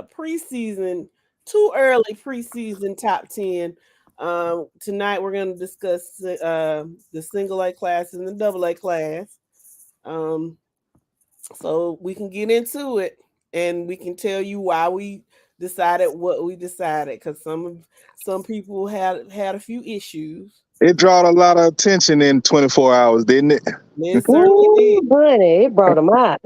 preseason, too early preseason top 10. Tonight we're going to discuss the single A class and the double A class. Um, so we can get into it and we can tell you why we decided what we decided because some people had a few issues. It drawed a lot of attention in 24 hours, didn't it? It certainly Ooh, did. honey, it brought them out.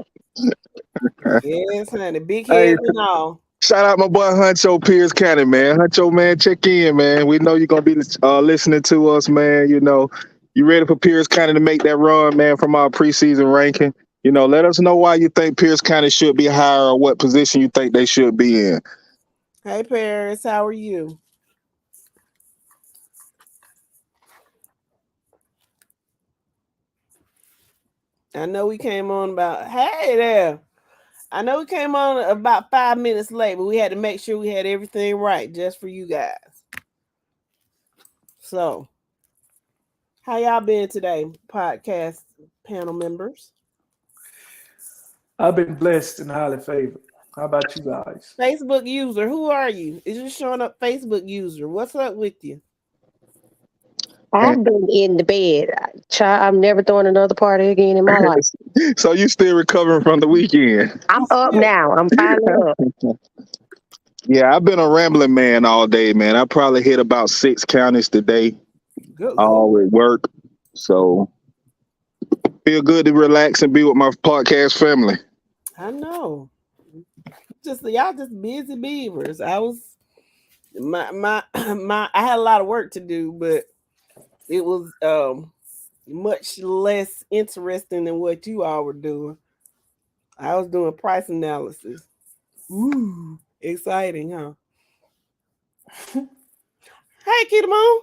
Yes, honey. Big Hey, heads and all. shout out my boy Huncho Pierce County, man. Huncho, man, check in, man. We know you're going to be listening to us, man. You ready for Pierce County to make that run, man, from our preseason ranking? Let us know why you think Pierce County should be higher or what position you think they should be in. Hey Paris, how are you? I know we came on about hey there. I know we came on about 5 minutes late, but we had to make sure we had everything right just for you guys. So, how y'all been today, podcast panel members? I've been blessed and highly favored. How about you guys? Facebook user, who are you? Is just showing up Facebook user. What's up with you? I've been in the bed. I'm never throwing another party again in my life. So you still recovering from the weekend? I'm up now. I'm finally up. Yeah, I've been a rambling man all day, man. I probably hit about 6 counties today, Good. all at work. So feel good to relax and be with my podcast family. I know. Y'all just busy beavers. I was my I had a lot of work to do, but it was much less interesting than what you all were doing. I was doing price analysis. Ooh, exciting, huh? Hey, Kitty Moon.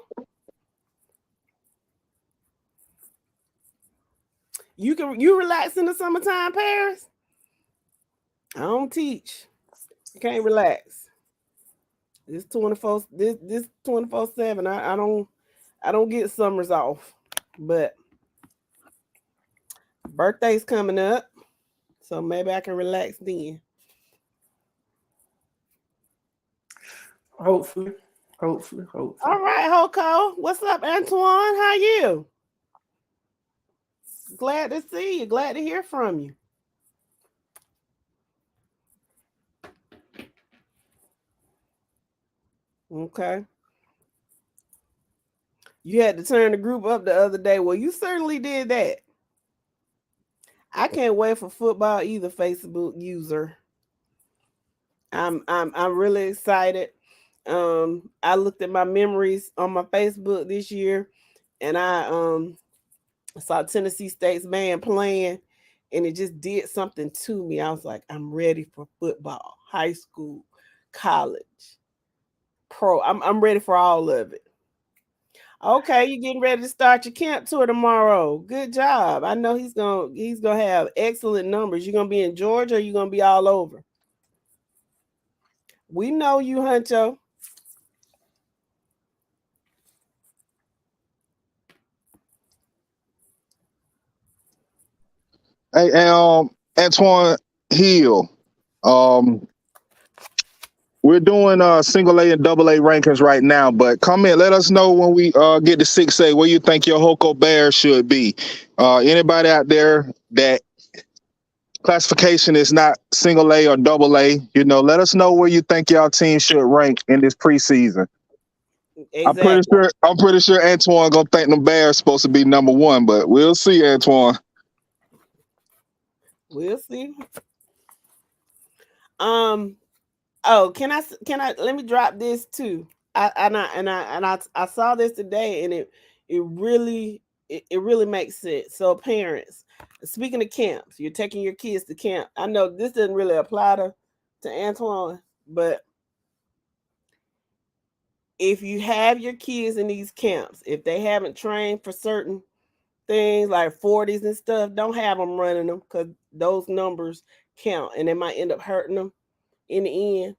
You relax in the summertime, Paris? I don't teach. I can't relax. This 24/7. I don't get summers off. But birthday's coming up. So maybe I can relax then. Hopefully. All right, Hoko. What's up, Antoine? How you? Glad to see you. Glad to hear from you. Okay. You had to turn the group up the other day. Well, you certainly did that. I can't wait for football either, Facebook user. I'm really excited. I looked at my memories on my Facebook this year, and I saw Tennessee State's band playing, and it just did something to me. I was like, I'm ready for football, high school, college, pro. I'm ready for all of it. Okay, you're getting ready to start your camp tour tomorrow. Good job. I know he's gonna have excellent numbers. You're gonna be in Georgia, or you're gonna be all over. We know you, Huncho. Hey, Antoine Hill. We're doing single A and double A rankings right now, but let us know when we get to 6A where you think your Hoko Bears should be. Anybody out there that classification is not single A or double A, let us know where you think y'all team should rank in this preseason. Exactly. I'm pretty sure Antoine gonna think the Bears supposed to be number 1, but we'll see, Antoine. We'll see. Oh, can I let me drop this too. I saw this today, and it really makes sense. So parents, speaking of camps, you're taking your kids to camp. I know this doesn't really apply to Antoine, but if you have your kids in these camps, if they haven't trained for certain things like 40s and stuff, don't have them running them because those numbers count and they might end up hurting them in the end.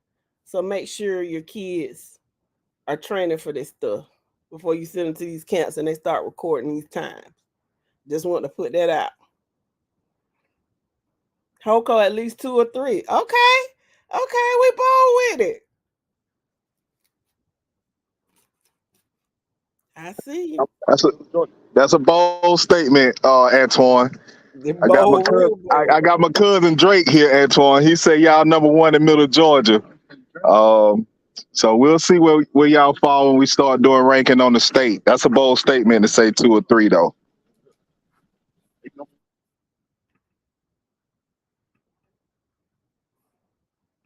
So make sure your kids are training for this stuff before you send them to these camps and they start recording these times. Just want to put that out. Hoko at least 2 or 3. Okay. Okay, we bold with it. I see you. That's a bold statement, Antoine. The I got my bold, cousin. real I bold. got my cousin Drake here, Antoine. He said y'all number one in Middle Georgia. So we'll see where y'all fall when we start doing ranking on the state. That's a bold statement to say 2 or 3 though.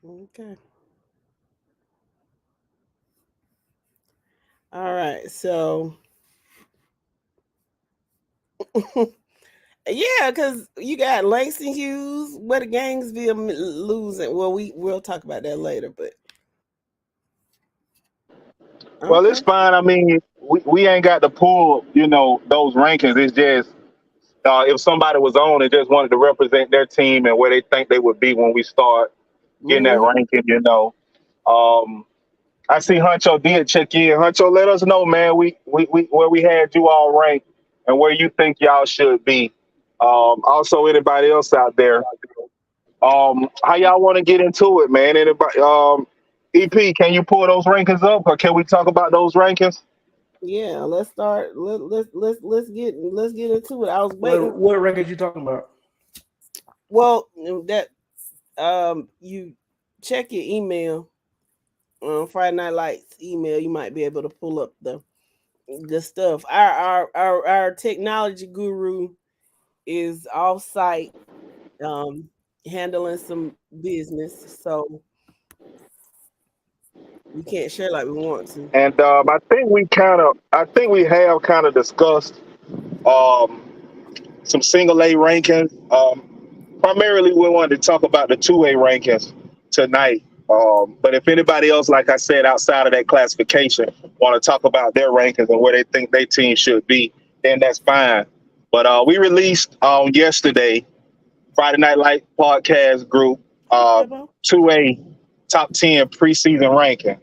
Okay. All right. So yeah, because you got Langston Hughes, where the Gainesville losing. Well, we'll talk about that later, but Well, it's okay. fine. I mean, we ain't got to pull, those rankings. It's just if somebody was on and just wanted to represent their team and where they think they would be when we start getting that Mm-hmm. ranking. Um, I see Huncho did check in. Huncho, let us know, man. We where we had you all ranked and where you think y'all should be. Also, anybody else out there, how y'all want to get into it, man? Anybody, EP, can you pull those rankings up, or can we talk about those rankings? Yeah, let's start. Let's get into it. I was waiting. What rankings you talking about? Well, that you check your email Friday Night Lights email. You might be able to pull up the stuff. Our technology guru is off site handling some business, so we can't share like we want to. And I think we have kind of discussed um, some single A rankings. Primarily, we wanted to talk about the 2A rankings tonight. But if anybody else, like I said, outside of that classification, want to talk about their rankings and where they think their team should be, then that's fine. But we released yesterday, Friday Night Light podcast group, Yeah, bro. 2A top 10 preseason ranking.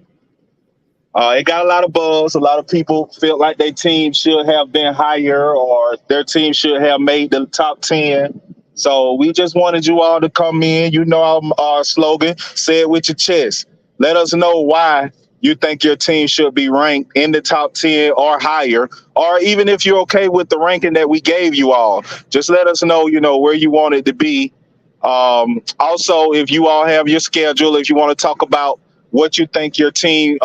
It got a lot of buzz. A lot of people felt like their team should have been higher or their team should have made the top 10. So we just wanted you all to come in. You know our slogan, say it with your chest. Let us know why you think your team should be ranked in the top 10 or higher, or even if you're okay with the ranking that we gave you all. Just let us know, where you want it to be. Also, if you all have your schedule, if you want to talk about what you think your team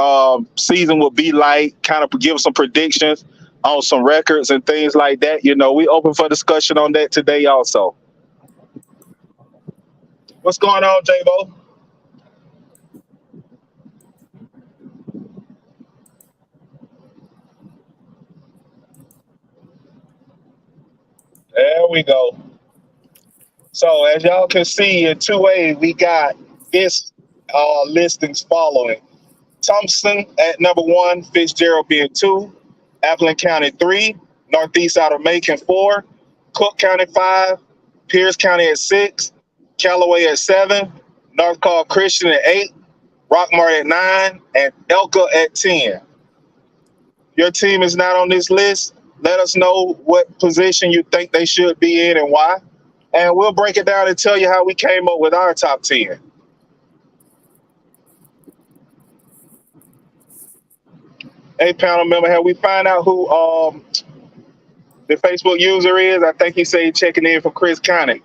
season will be like, kind of give some predictions on some records and things like that. We open for discussion on that today also. What's going on, J-Bo? There we go. So as y'all can see in 2A, we got this listings following. Thompson at number 1, Fitzgerald being 2, Appleton County 3, Northeast Outer Macon 4, Cook County 5, Pierce County at 6, Callaway at 7, North Carl Christian at 8, Rockmart at 9, and Elka at 10. Your team is not on this list. Let us know what position you think they should be in and why. And we'll break it down and tell you how we came up with our top 10. Hey, panel member, have we find out who the Facebook user is? I think he said he checking in for Chris Connick.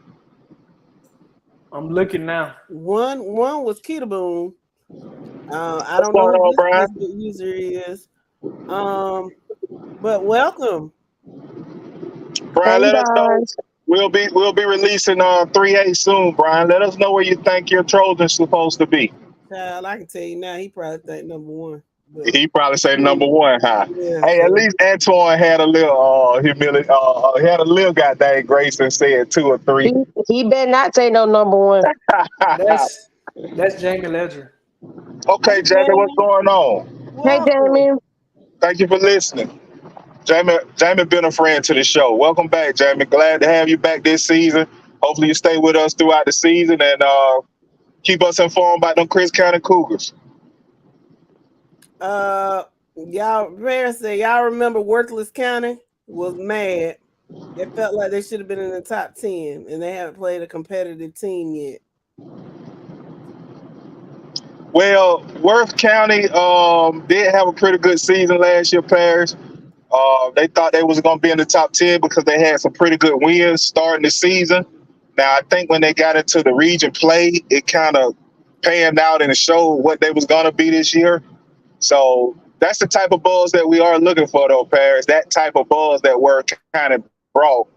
I'm looking now. One was Kita Boom. I What's don't know going who on, this Brian? Facebook user is. But welcome. Brian, Hey let us know. guys. We'll be releasing 3A soon, Brian. Let us know where you think your Trojan's supposed to be. Child, I can tell you now, he probably think number one. But He probably say number 1, huh? yeah, Hey, at so least Antoine had a little humility. He had a little goddamn grace and said 2 or 3. He, he better not say no number one. That's Jamie Ledger. Okay, hey Jamie, what's Jamie, going on? Hey welcome. Jamie. Thank you for listening. Jamie been a friend to the show. Welcome back, Jamie. Glad to have you back this season. Hopefully you stay with us throughout the season and keep us informed about them Chris County Cougars. Uh, y'all, Rare said y'all remember Worthless County was mad. They felt like they should have been in the top 10, and they haven't played a competitive team yet. Well, Worth County did have a pretty good season last year, Paris. They thought they was going to be in the top 10 because they had some pretty good wins starting the season. Now, I think when they got into the region play, it kind of panned out and it showed what they was going to be this year. So that's the type of buzz that we are looking for, though, Paris. That type of buzz that Worth County brought.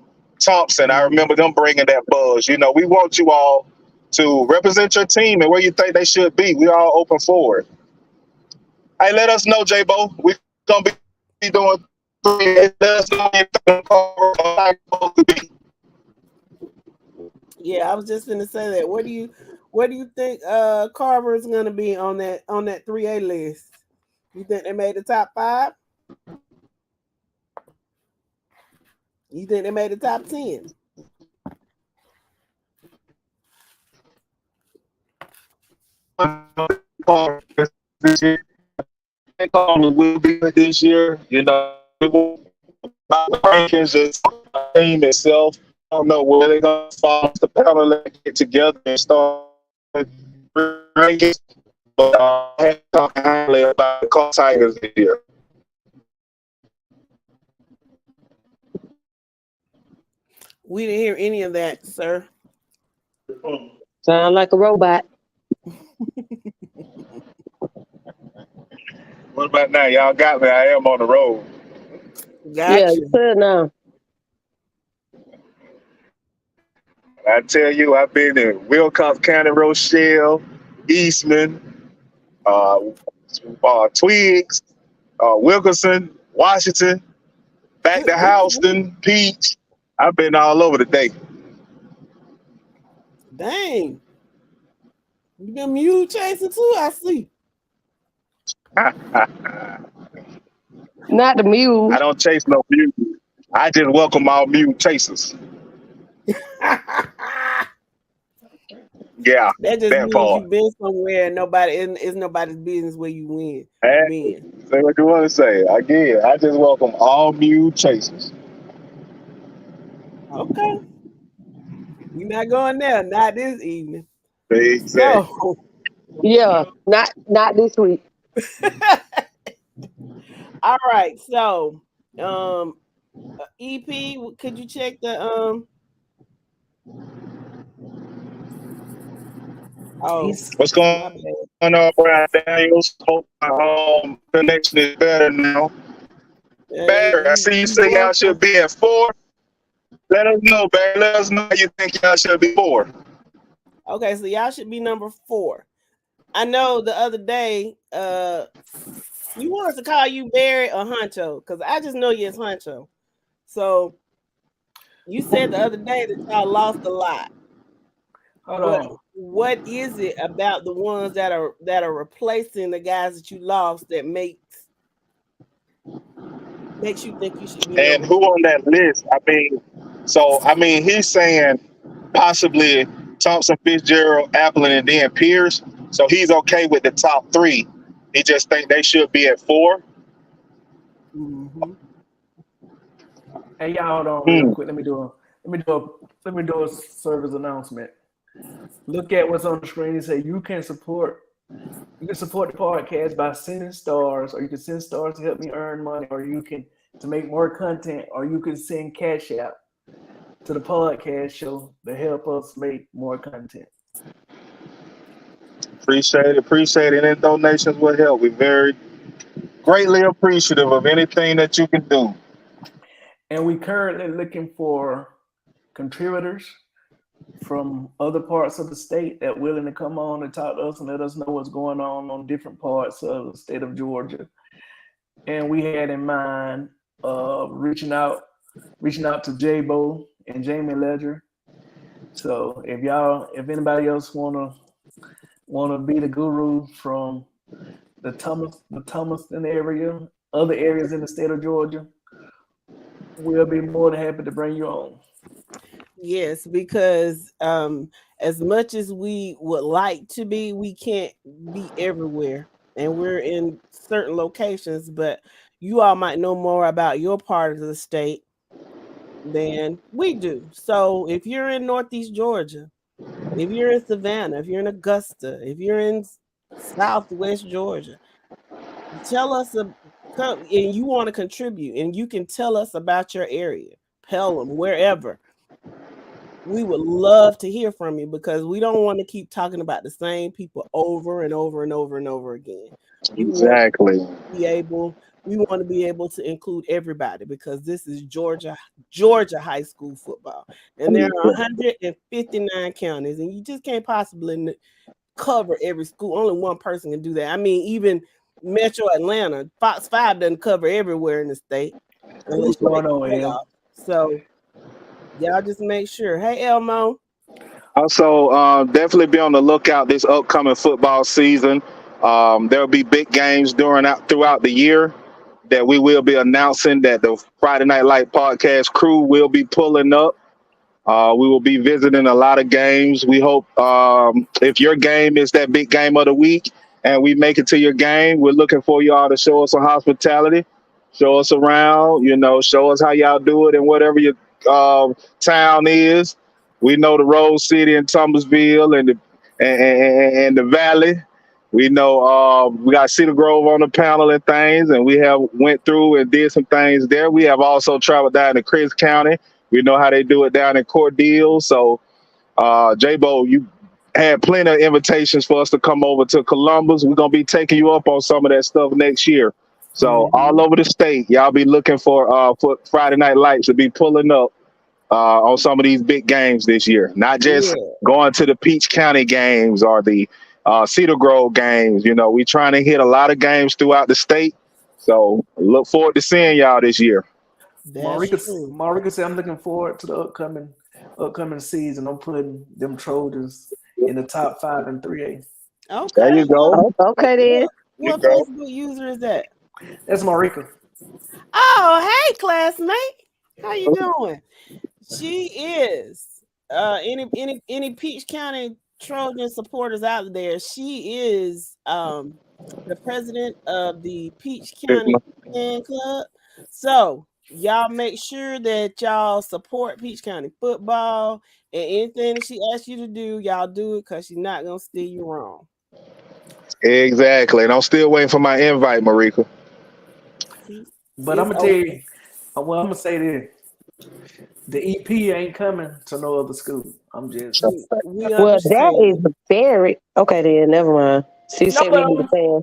Thompson, I remember them bringing that buzz. You know, we want you all to represent your team and where you think they should be. We all open for it. Hey, let us know, J-Bo. We're going to be doing three. Let us know Yeah, I was just gonna say that. What do you think Carver is gonna be on that 3A list? You think they made the top 5? You think they made the top 10? Will be good this year. You know, about the rankings, just the team itself. I don't know where they're going to fall the panel and get together and start rankings. But I have to talk highly about the Colts Tigers this year. We didn't hear any of that, sir. Sound like a robot. What about now? Y'all got me. I am on the road. Gotcha. Yeah, you could now. I tell you, I've been in Wilcox County, Rochelle, Eastman, Twiggs, Wilkerson, Washington, back to Houston, Peach. I've been all over the day. Dang. You been mule chasing too, I see. Not the mule. I don't chase no mule. I just welcome all mule chasers. Yeah, That just that means part. you've been somewhere and it's nobody's business where you win. Say what you want to say. Again, I just welcome all mule chasers. Okay. You're not going there, not this evening. Exactly. So Yeah, not this week. all right. So EP, could you check the What's going on, Brian Daniels? Hope my connection is better now. Better. I see you say y'all should be at 4. Let us know, Barry. Let us know you think y'all should be 4. Okay, so y'all should be number 4. I know the other day, you want us to call you Barry or Huncho, because I just know you as Huncho. So you said the other day that y'all lost a lot. What is it about the ones that are replacing the guys that you lost that makes you think you should be? And who on that list? He's saying possibly Thompson, Fitzgerald, Applin, and then Pierce. So he's okay with the top 3. He just think they should be at 4. Mm-hmm. Hey, y'all, hold on real quick. Let me do a service announcement. Look at what's on the screen and say you can support the podcast by sending stars, or you can send stars to help me earn money, or you can to make more content, or you can send cash out to the podcast show to help us make more content. Appreciate it. Any donations will help. We're very greatly appreciative of anything that you can do. And we currently looking for contributors from other parts of the state that willing to come on and talk to us and let us know what's going on different parts of the state of Georgia. And we had in mind reaching out to J-Bo and Jamie Ledger. So if anybody else wanna be the guru from the Thomaston area, other areas in the state of Georgia, we'll be more than happy to bring you on. Yes, because as much as we would like to be, we can't be everywhere. And we're in certain locations, but you all might know more about your part of the state than we do. So if you're in Northeast Georgia, if you're in Savannah, if you're in Augusta, if you're in Southwest Georgia. Tell us, and you want to contribute, and you can tell us about your area, Pelham, wherever. We would love to hear from you because we don't want to keep talking about the same people over and over and over and over again. Exactly. We want to be able to include everybody because this is Georgia high school football, and there are 159 counties, and you just can't possibly cover every school. Only one person can do that. I mean, even Metro Atlanta, Fox 5 doesn't cover everywhere in the state. What's going on, so y'all just make sure. Hey, Elmo. Also, definitely be on the lookout this upcoming football season. There'll be big games throughout the year that we will be announcing that the Friday Night Light podcast crew will be pulling up. We will be visiting a lot of games. We hope if your game is that big game of the week and we make it to your game, we're looking for y'all to show us some hospitality, show us around, show us how y'all do it in whatever your town is. We know the Rose City and Thomasville and the Valley. We know we got Cedar Grove on the panel and things, and we have went through and did some things there. We have also traveled down to Chris County. We know how they do it down in Cordele. So, J-Bo, you had plenty of invitations for us to come over to Columbus. We're going to be taking you up on some of that stuff next year. So, all over the state, y'all be looking for Friday Night Lights to be pulling up on some of these big games this year. Not just going to the Peach County games or the Cedar Grove games. We trying to hit a lot of games throughout the state. So, look forward to seeing y'all this year. Marika said, I'm looking forward to the upcoming season. I'm putting them Trojans in the top 5 in 3A. Okay. There you go. Okay, then. What Facebook user is that? That's Marika. Oh, hey, classmate. How you doing? She is any Peach County Trojan supporters out there. She is the president of the Peach County Fan Club. So y'all make sure that y'all support Peach County football, and anything that she asks you to do, y'all do it because she's not gonna steer you wrong. Exactly, and I'm still waiting for my invite, Marika. But I'm gonna tell you, I'm gonna say this: the EP ain't coming to no other school. I'm just. Well, that is very okay. Then never mind. So you say we need to fan.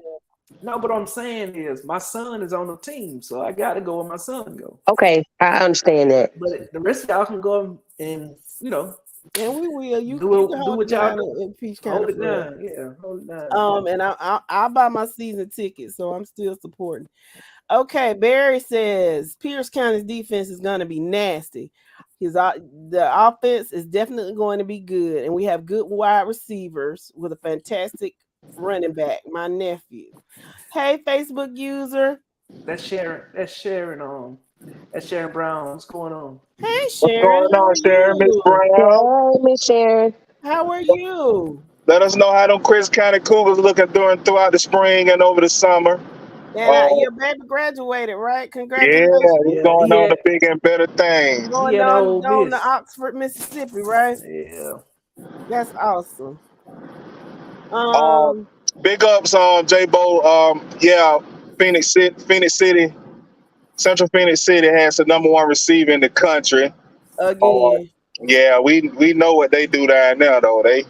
No, but what I'm saying is my son is on the team, so I got to go where my son go. Okay, I understand that. But the rest of y'all can go and and we will. You do what y'all in Peach County. Hold it down, hold it down. And I'll buy my season ticket, so I'm still supporting. Okay, Barry says Pierce County's defense is going to be nasty. The offense is definitely going to be good, and we have good wide receivers with a fantastic running back, my nephew. Hey, Facebook user. That's Sharon. That's Sharon Brown. What's going on? Hey, Sharon. What's going on, Sharon? Miss Brown. Hey, Miss Sharon. How are you? Let us know how them Chris County Cougars looking throughout the spring and over the summer. Your baby graduated, right? Congratulations. Yeah, he's going on to big and better things. Going down to Oxford, Mississippi, right? Yeah. That's awesome. Big ups on J-Bo. Phoenix City, Central Phoenix City has the #1 receiver in the country. Again. We know what they do down there, though. They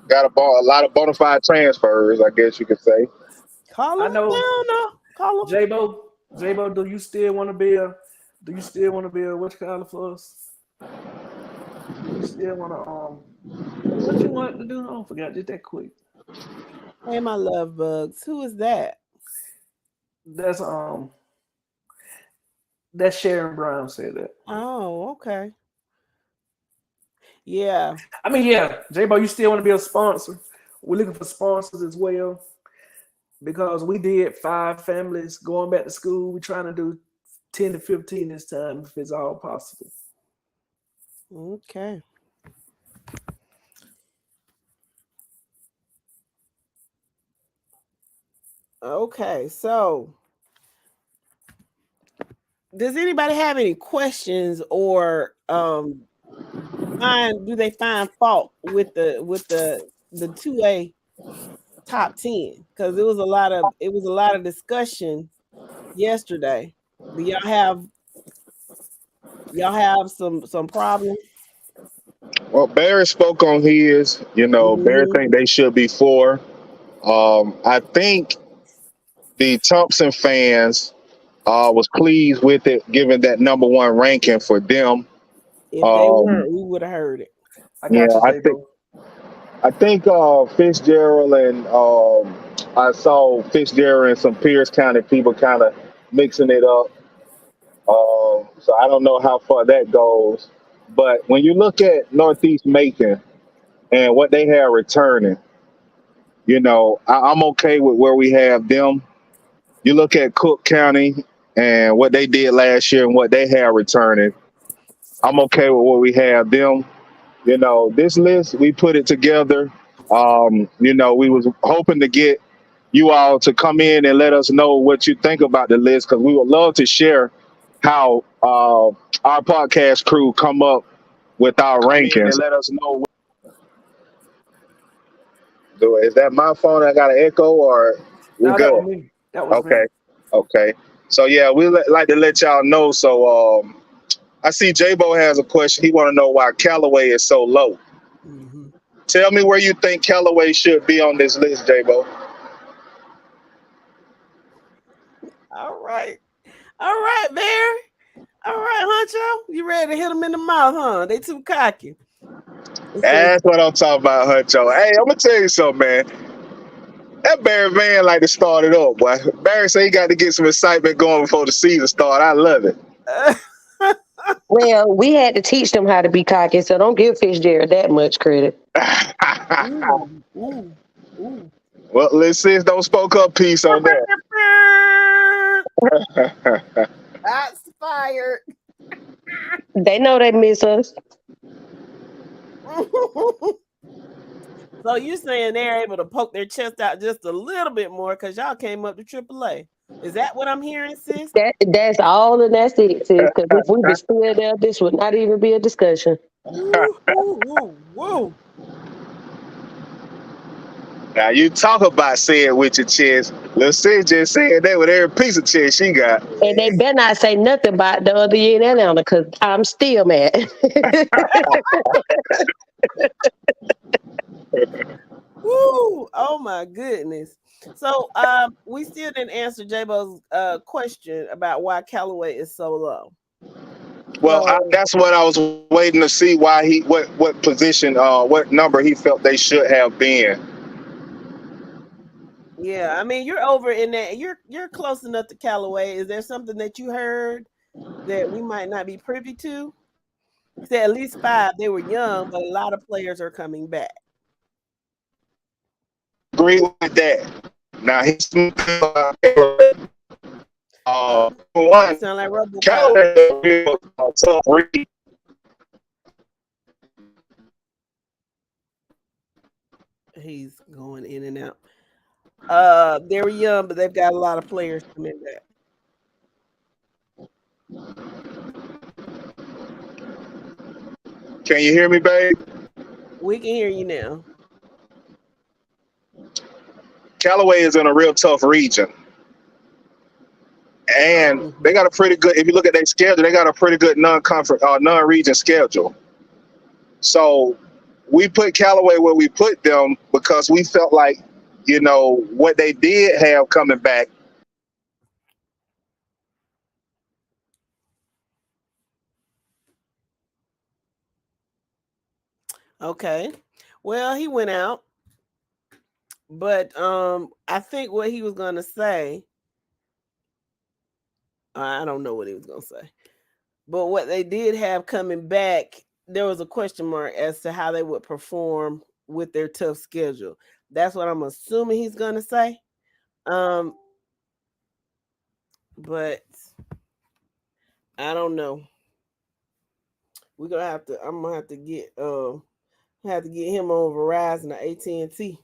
got a lot of bona fide transfers, I guess you could say. Call them. Call them. J-Bo, do you still want to be a what you call it for us? You still want to what you want to do? I forgot just that quick. Hey, my love bugs. Who is that? That's Sharon Brown said that. Oh, okay. Yeah. I mean, J-Bo, you still want to be a sponsor? We're looking for sponsors as well because we did 5 families going back to school. We're trying to do 10 to 15 this time if it's all possible. Okay. Okay, so does anybody have any questions or do they find fault with the 2A top 10 because it was a lot of discussion yesterday. Do y'all have some problems? Well, Barry spoke on his. Barry Mhm. think they should be 4. I think the Thompson fans was pleased with it, given that number 1 ranking for them. If they Um, weren't, we would have heard it. I yeah, got you, J-Bo. I think Fitzgerald and I saw Fitzgerald and some Pierce County people kind of mixing it up. So I don't know how far that goes. But when you look at Northeast Macon and what they have returning, I'm okay with where we have them. You look at Cook County and what they did last year and what they have returning. I'm okay with where we have them. This list, we put it together. We was hoping to get you all to come in and let us know what you think about the list, because we would love to share how our podcast crew come up with our rankings. And let us know. Is that my phone? I got an echo, or we No, that good? was me. That was me. Okay. So yeah, we like to let y'all know. So I see J-Bo has a question. He want to know why Callaway is so low. Mhm. Tell me where you think Callaway should be on this list, J-Bo. All right, Barry. All right, Huncho, you ready to hit them in the mouth, huh? They too cocky. That's what I'm talking about, Huncho. Hey, I'm gonna tell you something, man. That Barry Van like to start it up, boy. Barry say he got to get some excitement going before the season start. I love it. Well, we had to teach them how to be cocky, so don't give Fitzgerald that much credit. Ooh. Well, let's see. Don't spoke up piece on that. That's fired. They know they miss us. So you're saying they're able to poke their chest out just a little bit more because y'all came up to AAA. Is that what I'm hearing, sis? That's all, and that's it, sis. Because if we were still there, this would not even be a discussion. Woo. Now you talk about saying with your chest. Little sis just saying that with every piece of chest she got. And they better not say nothing about the other year in Atlanta, because I'm still mad. Woo! Oh my goodness. So we still didn't answer J-Bo's question about why Callaway is so low. Well, that's what I was waiting to see. Why what position, what number he felt they should have been. Yeah, I mean you're over in that. You're close enough to Callaway. Is there something that you heard that we might not be privy to? He said at least 5. They were young, but a lot of players are coming back. Agree with that. Now he's one. Sound like RoboCop. Callaway is a real tough read. He's going in and out. They were young, but they've got a lot of players coming back. Can you hear me, babe? We can hear you now. Callaway is in a real tough region. And they got a pretty good, if you look at their schedule, they got a pretty good non-conference, non-region schedule. So we put Callaway where we put them because we felt like, what they did have coming back. Okay. Well, he went out. But I think what he was gonna say, I don't know what he was gonna say. But what they did have coming back, there was a question mark as to how they would perform with their tough schedule. That's what I'm assuming he's gonna say. But I don't know. I'm gonna have to get him on Verizon or AT&T.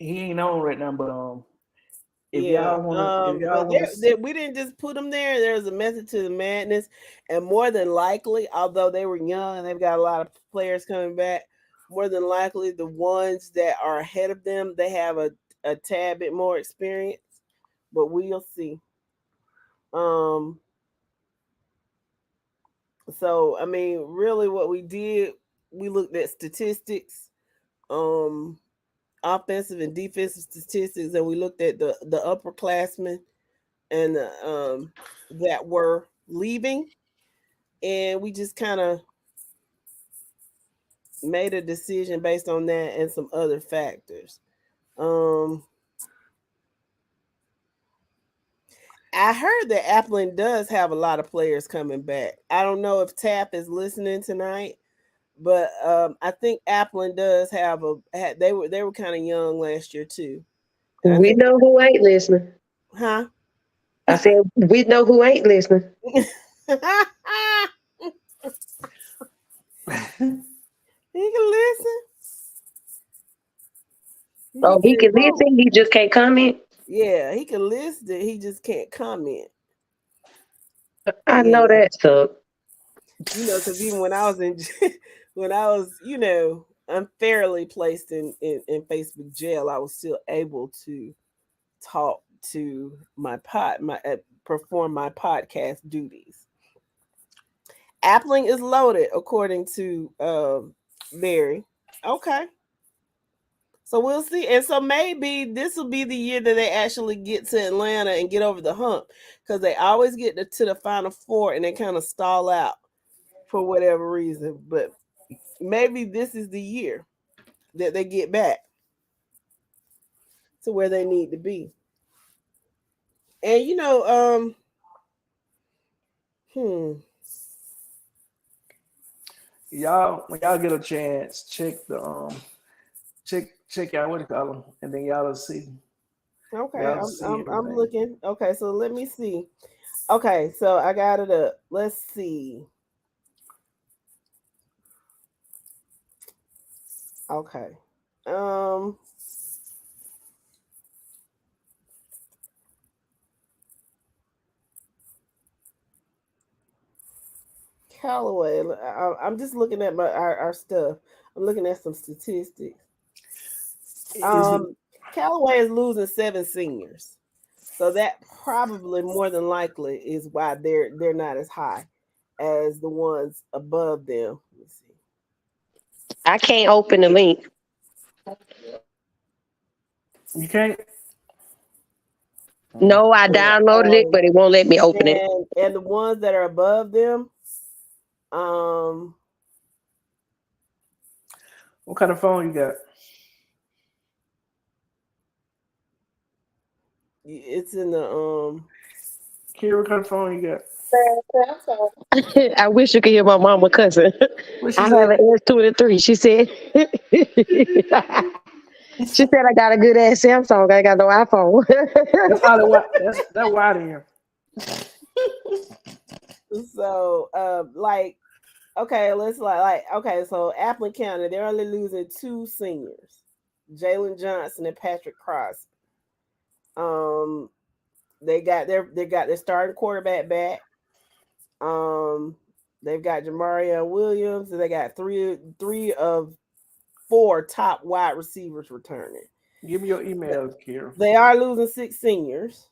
He ain't on right now, but If Yeah, y'all want but to, we didn't just put them there. There's a method to the madness, and more than likely, although they were young and they've got a lot of players coming back, more than likely the ones that are ahead of them, they have a tad bit more experience. But we'll see. Um, so I mean, really, what we did, we looked at statistics, offensive and defensive statistics, and we looked at the upperclassmen and that were leaving, and we just kind of made a decision based on that and some other factors. I heard that Appling does have a lot of players coming back. I don't know if Tap is listening tonight, but I think Appling does have they were kind of young last year too. We know who ain't listening. Huh? I said we know who ain't listening. He can listen. He can listen. He just can't comment. Yeah, he can listen. He just can't comment. I know that stuff. Because even when I was when I was, unfairly placed in Facebook jail, I was still able to talk to perform my podcast duties. Appling is loaded, according to Barry. Okay. So we'll see. And so maybe this will be the year that they actually get to Atlanta and get over the hump, because they always get to the Final Four and they kind of stall out for whatever reason. But maybe this is the year that they get back to where they need to be. And y'all, when y'all get a chance, check the check out what you call them, and then y'all will see. Okay, Y'all see I'm looking. Okay, so let me see. Okay, so I got it up. Let's see. Okay. Callaway. I'm just looking at our stuff. I'm looking at some statistics. Callaway is losing 7 seniors, so that probably more than likely is why they're not as high as the ones above them. Let me see. I can't open the link. You can't. No, I downloaded it, but it won't let me open it. And the ones that are above them, what kind of phone you got? It's in the Kira, what kind of phone you got? I wish you could hear my mama cussing. I have an S23. She said, she said I got a good ass Samsung. I ain't got no iPhone. That's probably why. That's why then. So okay, let's okay, so Appling County, they're only losing 2 seniors, Jalen Johnson and Patrick Crosby. They got their starting quarterback back. They've got Jamarion Williams, and they got three of 4 top wide receivers returning. Give me your email, Kira. They are losing 6 seniors,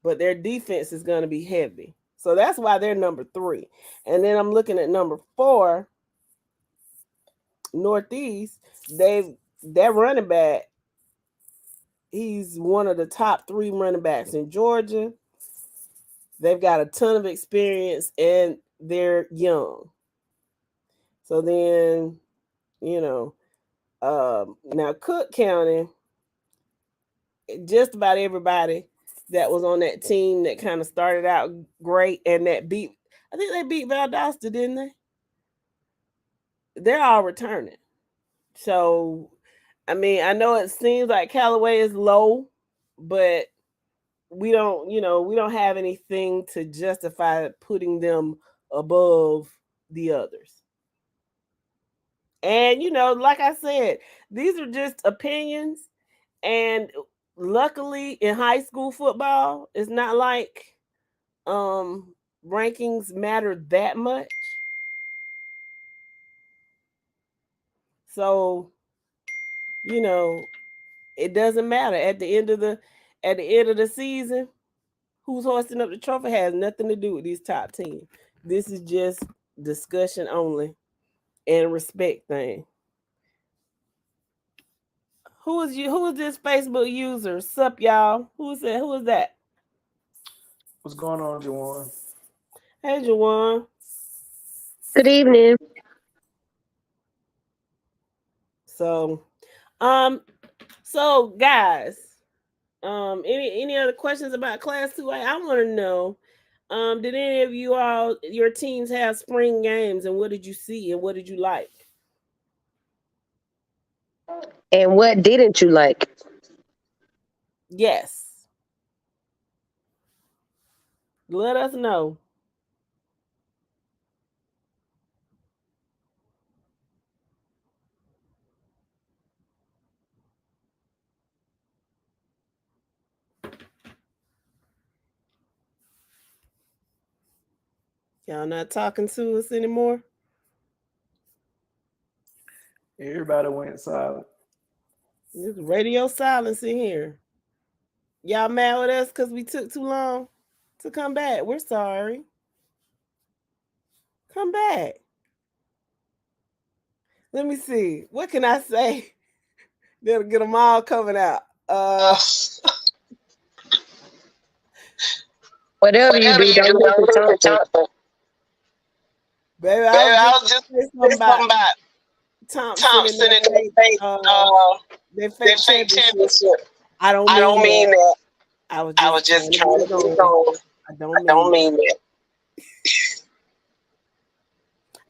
but their defense is going to be heavy. So that's why they're number 3. And then I'm looking at number 4, Northeast. Their running back, he's one of the top 3 running backs in Georgia. They've got a ton of experience and they're young. So then, now Cook County, just about everybody that was on that team that kind of started out great and I think they beat Valdosta, didn't they? They're all returning. So, I mean, I know it seems like Callaway is low, but we don't have anything to justify putting them above the others. And like I said, these are just opinions, and luckily in high school football, it's not like rankings matter that much. So, you know, it doesn't matter at the end of the season. Who's hoisting up the trophy has nothing to do with these top 10. This is just discussion only and respect thing. Who is this Facebook user? Sup, y'all? Who is that? Who is that? What's going on, Jawan? Hey, Jawan. Good evening. So guys, any other questions about class 2A? I want to know, did any of you all, your teams have spring games, and what did you see and what did you like? And what didn't you like? Yes. Let us know. Y'all not talking to us anymore? Everybody went silent. There's radio silence in here. Y'all mad with us because we took too long to come back? We're sorry. Come back. Let me see. What can I say? That'll get them all coming out. Whatever you do, don't look at Thompson. Baby, I was just saying something about Thompson and their fake championship. I don't mean that. I was just trying to get on. I don't mean that.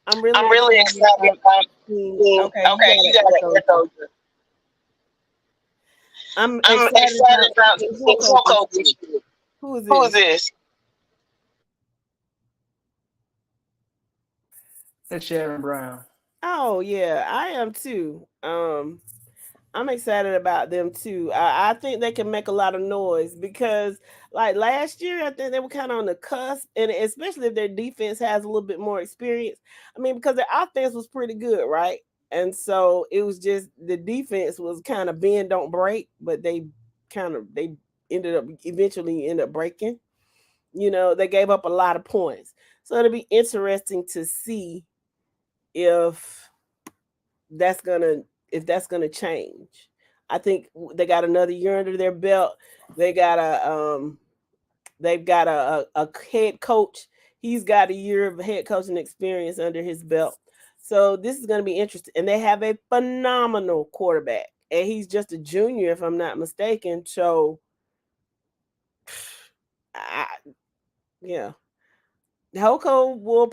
I'm really excited about okay, you got it. I'm excited about the coach. Who is this? That's Sharon Brown. Oh yeah, I am too. I'm excited about them too. I think they can make a lot of noise because, like last year, I think they were kind of on the cusp, and especially if their defense has a little bit more experience. I mean, because their offense was pretty good, right? And so it was just the defense was kind of bend don't break, but they eventually ended up breaking. You know, they gave up a lot of points, so it'll be interesting to see if that's gonna change. I think they got another year under their belt. They've got a head coach. He's got a year of head coaching experience under his belt. So this is going to be interesting. And they have a phenomenal quarterback. And he's just a junior, if I'm not mistaken. So, Hoko will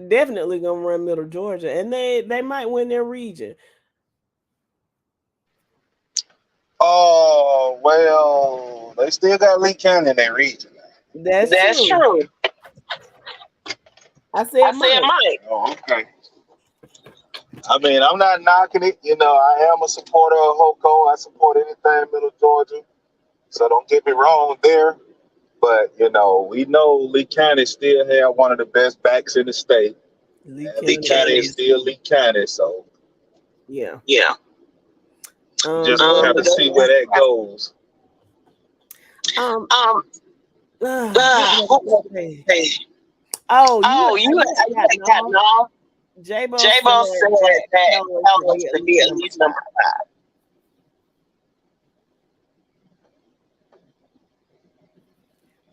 definitely gonna run Middle Georgia, and they might win their region. Oh well, they still got Lee County in their region. That's true. I said Mike. Oh, okay. I mean, I'm not knocking it. You know, I am a supporter of Hoko. I support anything Middle Georgia. So don't get me wrong there. But, you know, we know Lee County still have one of the best backs in the state. Lee County is still Lee County. So, yeah. Just have to see where that goes. You got no. J-Bo said that looks to be at least number 5.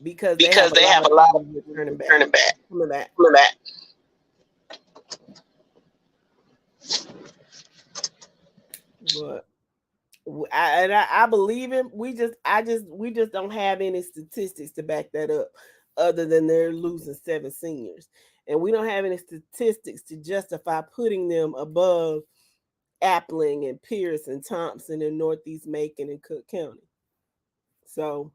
Because they have a lot of turning back. Coming back. But I believe him. We just don't have any statistics to back that up, other than they're losing 7 seniors, and we don't have any statistics to justify putting them above Appling and Pierce and Thompson and Northeast Macon and Cook County. So,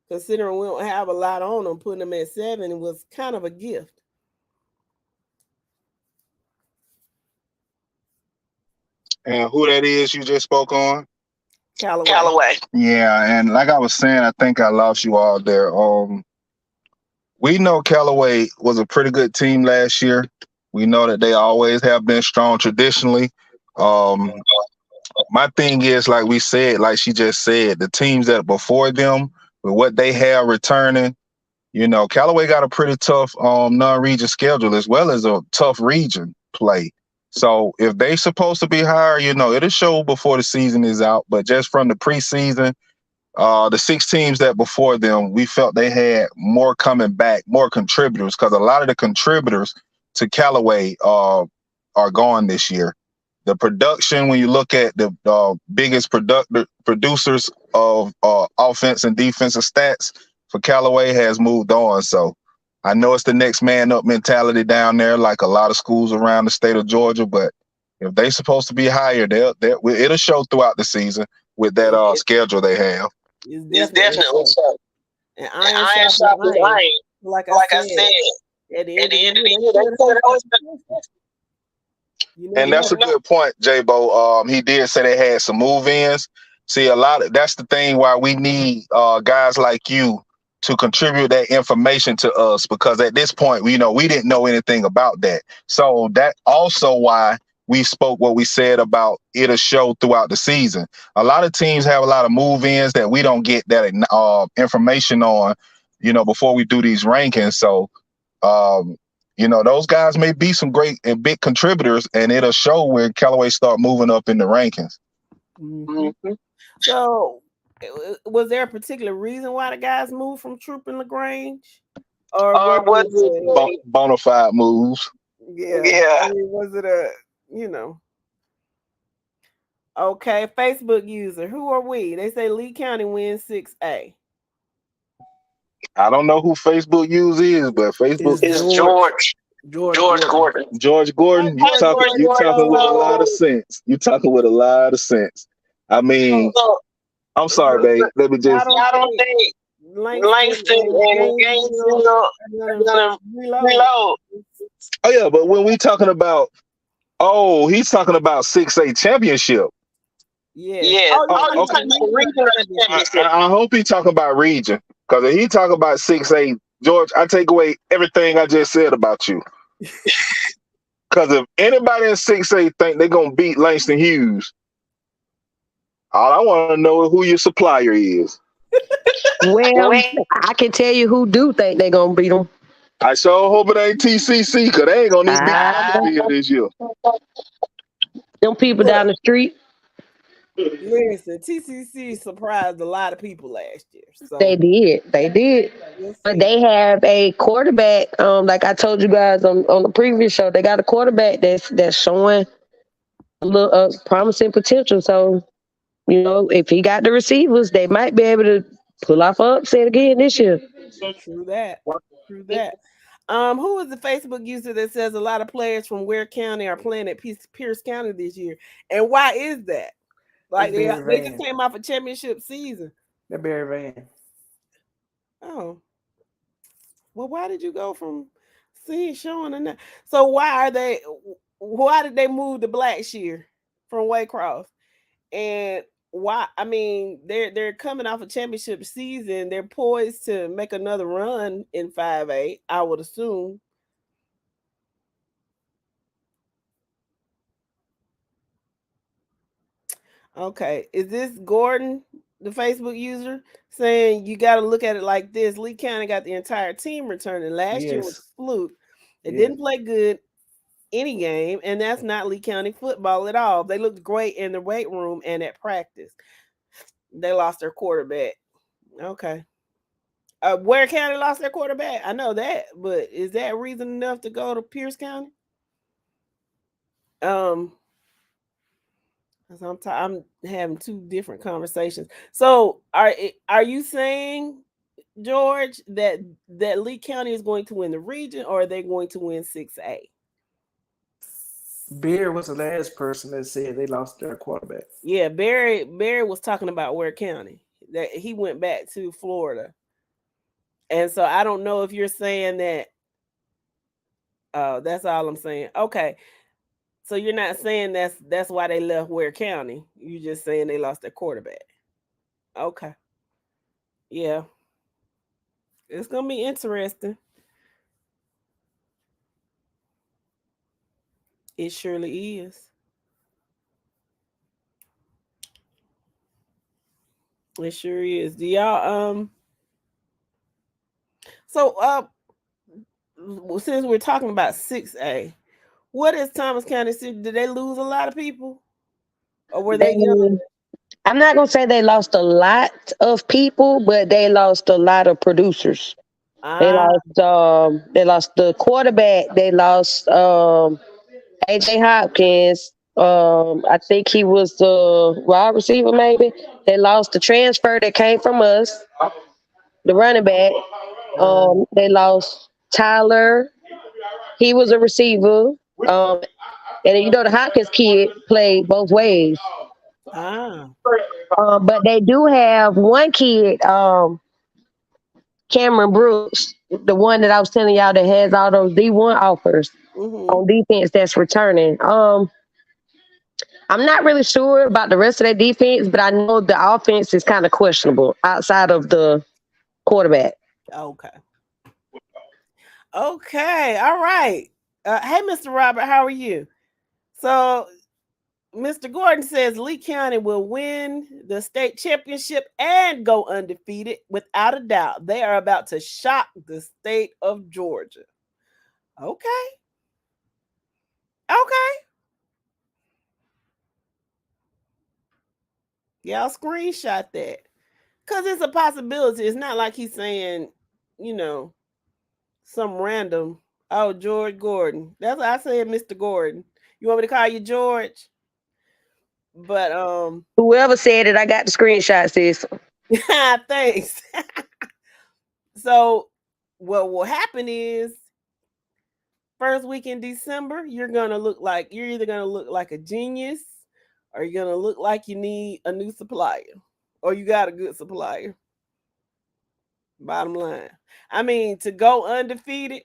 considering we don't have a lot on them, putting them at 7 was kind of a gift. And who that is you just spoke on? Callaway. Yeah, and like I was saying, I think I lost you all there. We know Callaway was a pretty good team last year. We know that they always have been strong traditionally. Um, my thing is, like we said, like she just said, the teams that before them with what they have returning, Callaway got a pretty tough non-region schedule as well as a tough region play. So if they supposed to be higher, it'll show before the season is out. But just from the preseason, the 6 teams that before them, we felt they had more coming back, more contributors, because a lot of the contributors to Callaway are gone this year. The production, when you look at the biggest producers of offense and defensive stats for Callaway, has moved on. So I know it's the next man up mentality down there, like a lot of schools around the state of Georgia. But if they supposed to be higher, it'll show throughout the season with that schedule they have. It's definitely so. And iron sharpens iron. Like I said, at the end of the year, they always. And that's a good point, J-Bo. He did say they had some move-ins. See, that's the thing why we need guys like you to contribute that information to us, because at this point, we didn't know anything about that. So that also why we spoke what we said about it'll show throughout the season. A lot of teams have a lot of move-ins that we don't get that information on, before we do these rankings. So, those guys may be some great and big contributors, and it'll show when Callaway start moving up in the rankings. Mm-hmm. So, was there a particular reason why the guys moved from Troop and LaGrange? Or was it bona fide moves? Yeah. I mean, was it Okay, Facebook user. Who are we? They say Lee County wins 6A. I don't know who Facebook user is, but Facebook is George Gordon. George Gordon, you talking with a lot of sense. You talking with a lot of sense. I mean, I'm sorry, babe. Let me just. I don't think Langston and Gainesville are gonna reload. Oh yeah, but when we talking about, he's talking about 6A championship. Yeah. Okay. I hope he talking about region, because if he talking about 6A, George, I take away everything I just said about you. Because if anybody in 6A think they're gonna beat Langston Hughes, all I want to know is who your supplier is. Well, I can tell you who do think they're gonna beat them. I sure hope it ain't TCC, because they ain't gonna need to beat this year. Them people down the street. Listen, TCC surprised a lot of people last year. So they did. But they have a quarterback. Like I told you guys on the previous show, they got a quarterback that's showing a little promising potential. So, if he got the receivers, they might be able to pull off an upset again this year. True that. Who is the Facebook user that says a lot of players from Ware County are playing at Pierce County this year? And why is that? Like they just came off a championship season. They're Barry Van. Oh. Well, why did you go from seeing Sean and that? So why did they move to Blackshear from Waycross? And why? I mean, they're coming off a championship season. They're poised to make another run in 5A, I would assume. Okay, is this Gordon, the Facebook user, saying you got to look at it like this? Lee County got the entire team returning. Last year was a fluke. They didn't play good any game, and that's not Lee County football at all. They looked great in the weight room and at practice. They lost their quarterback. Okay. Ware County lost their quarterback. I know that, but is that reason enough to go to Pierce County? I'm having two different conversations. So are you saying, George, that Lee County is going to win the region, or are they going to win 6A? Bear was the last person that said they lost their quarterback. Yeah, Barry was talking about Ware County, that he went back to Florida. And so I don't know if you're saying that. That's all I'm saying. Okay. So you're not saying that's why they left Ware County. You're just saying they lost their quarterback. Okay. Yeah. It's gonna be interesting. It surely is. It sure is. Do y'all so since we're talking about 6A, what is Thomas County City? Did they lose a lot of people? Or were they young? I'm not gonna say they lost a lot of people, but they lost a lot of producers. Ah, They lost the quarterback. They lost AJ Hopkins. I think he was the wide receiver, maybe. They lost the transfer that came from us, the running back. uh, They lost Tyler. He was a receiver. And you know the Hopkins kid played both ways. ah. But they do have one kid, Cameron Brooks, the one that I was telling y'all that has all those D1 offers Mm-hmm. on defense that's returning. I'm not really sure about the rest of that defense, but I know the offense is kind of questionable outside of the quarterback. Okay. Okay. All right. Hey, Mr. Robert, how are you? So Mr. Gordon says Lee County will win the state championship and go undefeated without a doubt. They are about to shock the state of Georgia. Okay. Okay. Y'all screenshot that. Because it's a possibility. It's not like he's saying, you know, some random, oh, George Gordon. That's what I said, Mr. Gordon. You want me to call you George? But Whoever said it, I got the screenshot, sis. thanks. So what will happen is first week in December, you're either gonna look like a genius or you're gonna look like you need a new supplier. Or you got a good supplier. Bottom line. I mean, to go undefeated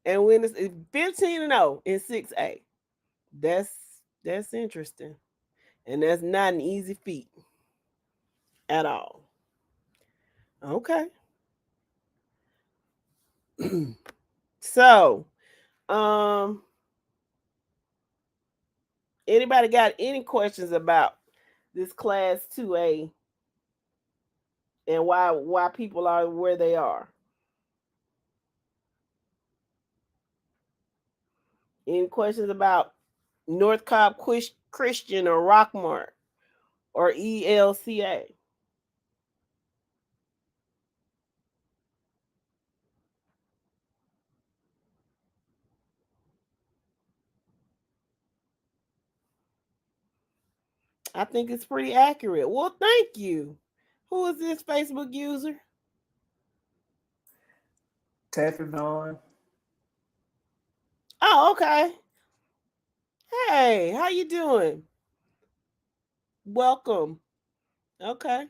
and win this 15-0 in 6A. That's interesting. And that's not an easy feat at all. Okay. So, anybody got any questions about this class 2A and why people are where they are? Any questions about North Cobb Christian or Rockmart or ELCA? I think it's pretty accurate. Well, thank you. Who is this Facebook user? Taffy Vaughn. Oh, okay. Hey, how you doing? Welcome. Okay.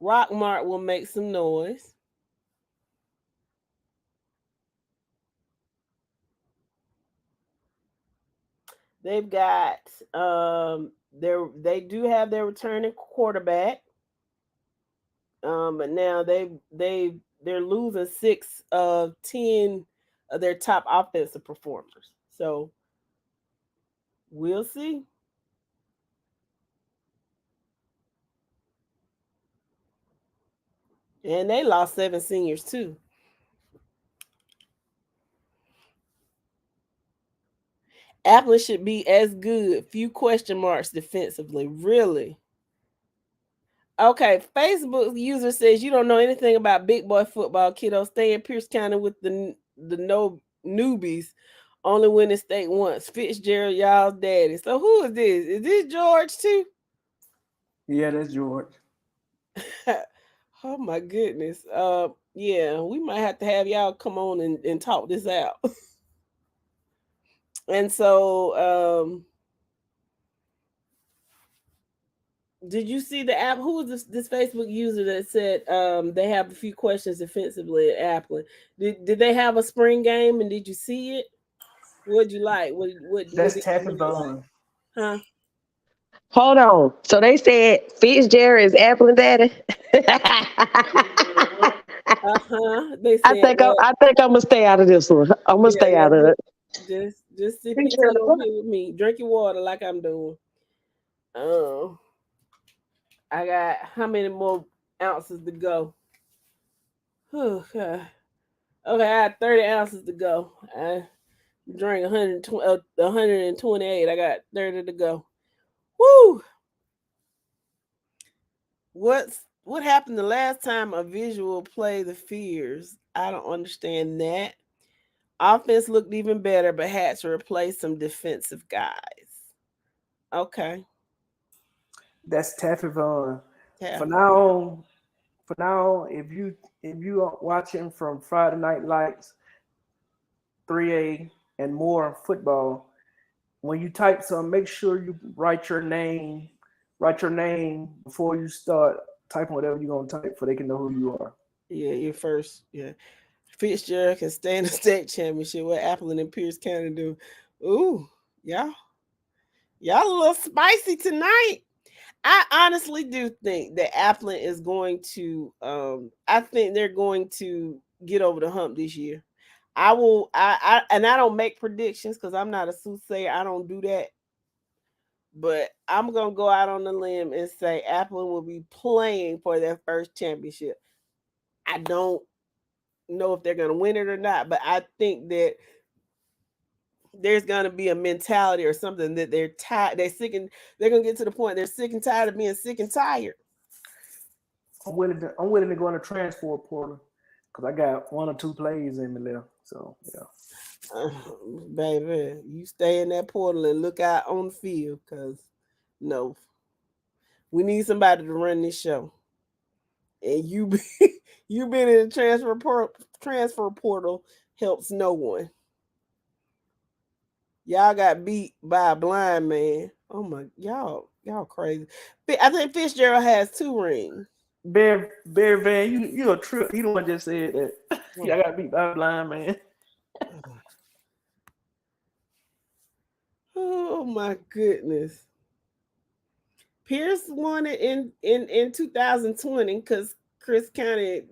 Rockmart will make some noise. They've got they do have their returning quarterback. But now they're losing 6 of 10 of their top offensive performers. So we'll see. And they lost 7 seniors too. Apple should be as good. Few question marks defensively. Really? Okay. Facebook user says you don't know anything about big boy football, kiddo. Stay in Pierce County with the no newbies. Only win the state once. Fitzgerald, y'all's daddy. So who is this? Is this George too? Yeah, that's George. Oh my goodness. Yeah, we might have to have y'all come on and talk this out. And so did you see the app? Who was this Facebook user that said they have a few questions defensively at Apple? Did they have a spring game and did you see it? What'd you like? What That's did Taffy you really like? Vaughn. Huh? Hold on. So they said Fitzgerald is Apple Daddy. They I said think I'm gonna stay out of this one. I'm gonna yeah, stay yeah. out of it. Just sip your tea over here with me. Drink your water like I'm doing. Um, I got how many more ounces to go? Okay, I got 30 ounces to go. I drank 120, 128. I got 30 to go. Woo! What happened the last time a visual played the fears? I don't understand that. Offense looked even better, but had to replace some defensive guys. Okay. That's Taffy Vaughn. For Taffy. now, if you are watching from Friday Night Lights, 3A and more football, when you type some, make sure you write your name. Write your name before you start typing whatever you're gonna type, so they can know who you are. Yeah, your first. Yeah. Fitzgerald can stay in the state championship. What Appleton and Pierce County do? Ooh, y'all a little spicy tonight. I honestly do think that Appleton is going to. I think they're going to get over the hump this year. I will. And I don't make predictions because I'm not a soothsayer. I don't do that. But I'm gonna go out on the limb and say Appleton will be playing for their first championship. I don't know if they're gonna win it or not, but I think that there's gonna be a mentality or something that they're tired, they're gonna get to the point they're sick and tired of being sick and tired. I'm willing to go in the transfer portal because I got 1 or 2 plays in me left. So yeah. Baby, you stay in that portal and look out on the field because no, we need somebody to run this show. And you been in the transfer portal helps no one. Y'all got beat by a blind man. Oh my, y'all crazy. I think Fitzgerald has 2 rings. Bear Van, you a trip. You the one just said that. Yeah, I got beat by a blind man. Oh my goodness. Pierce won it in 2020 because Chris County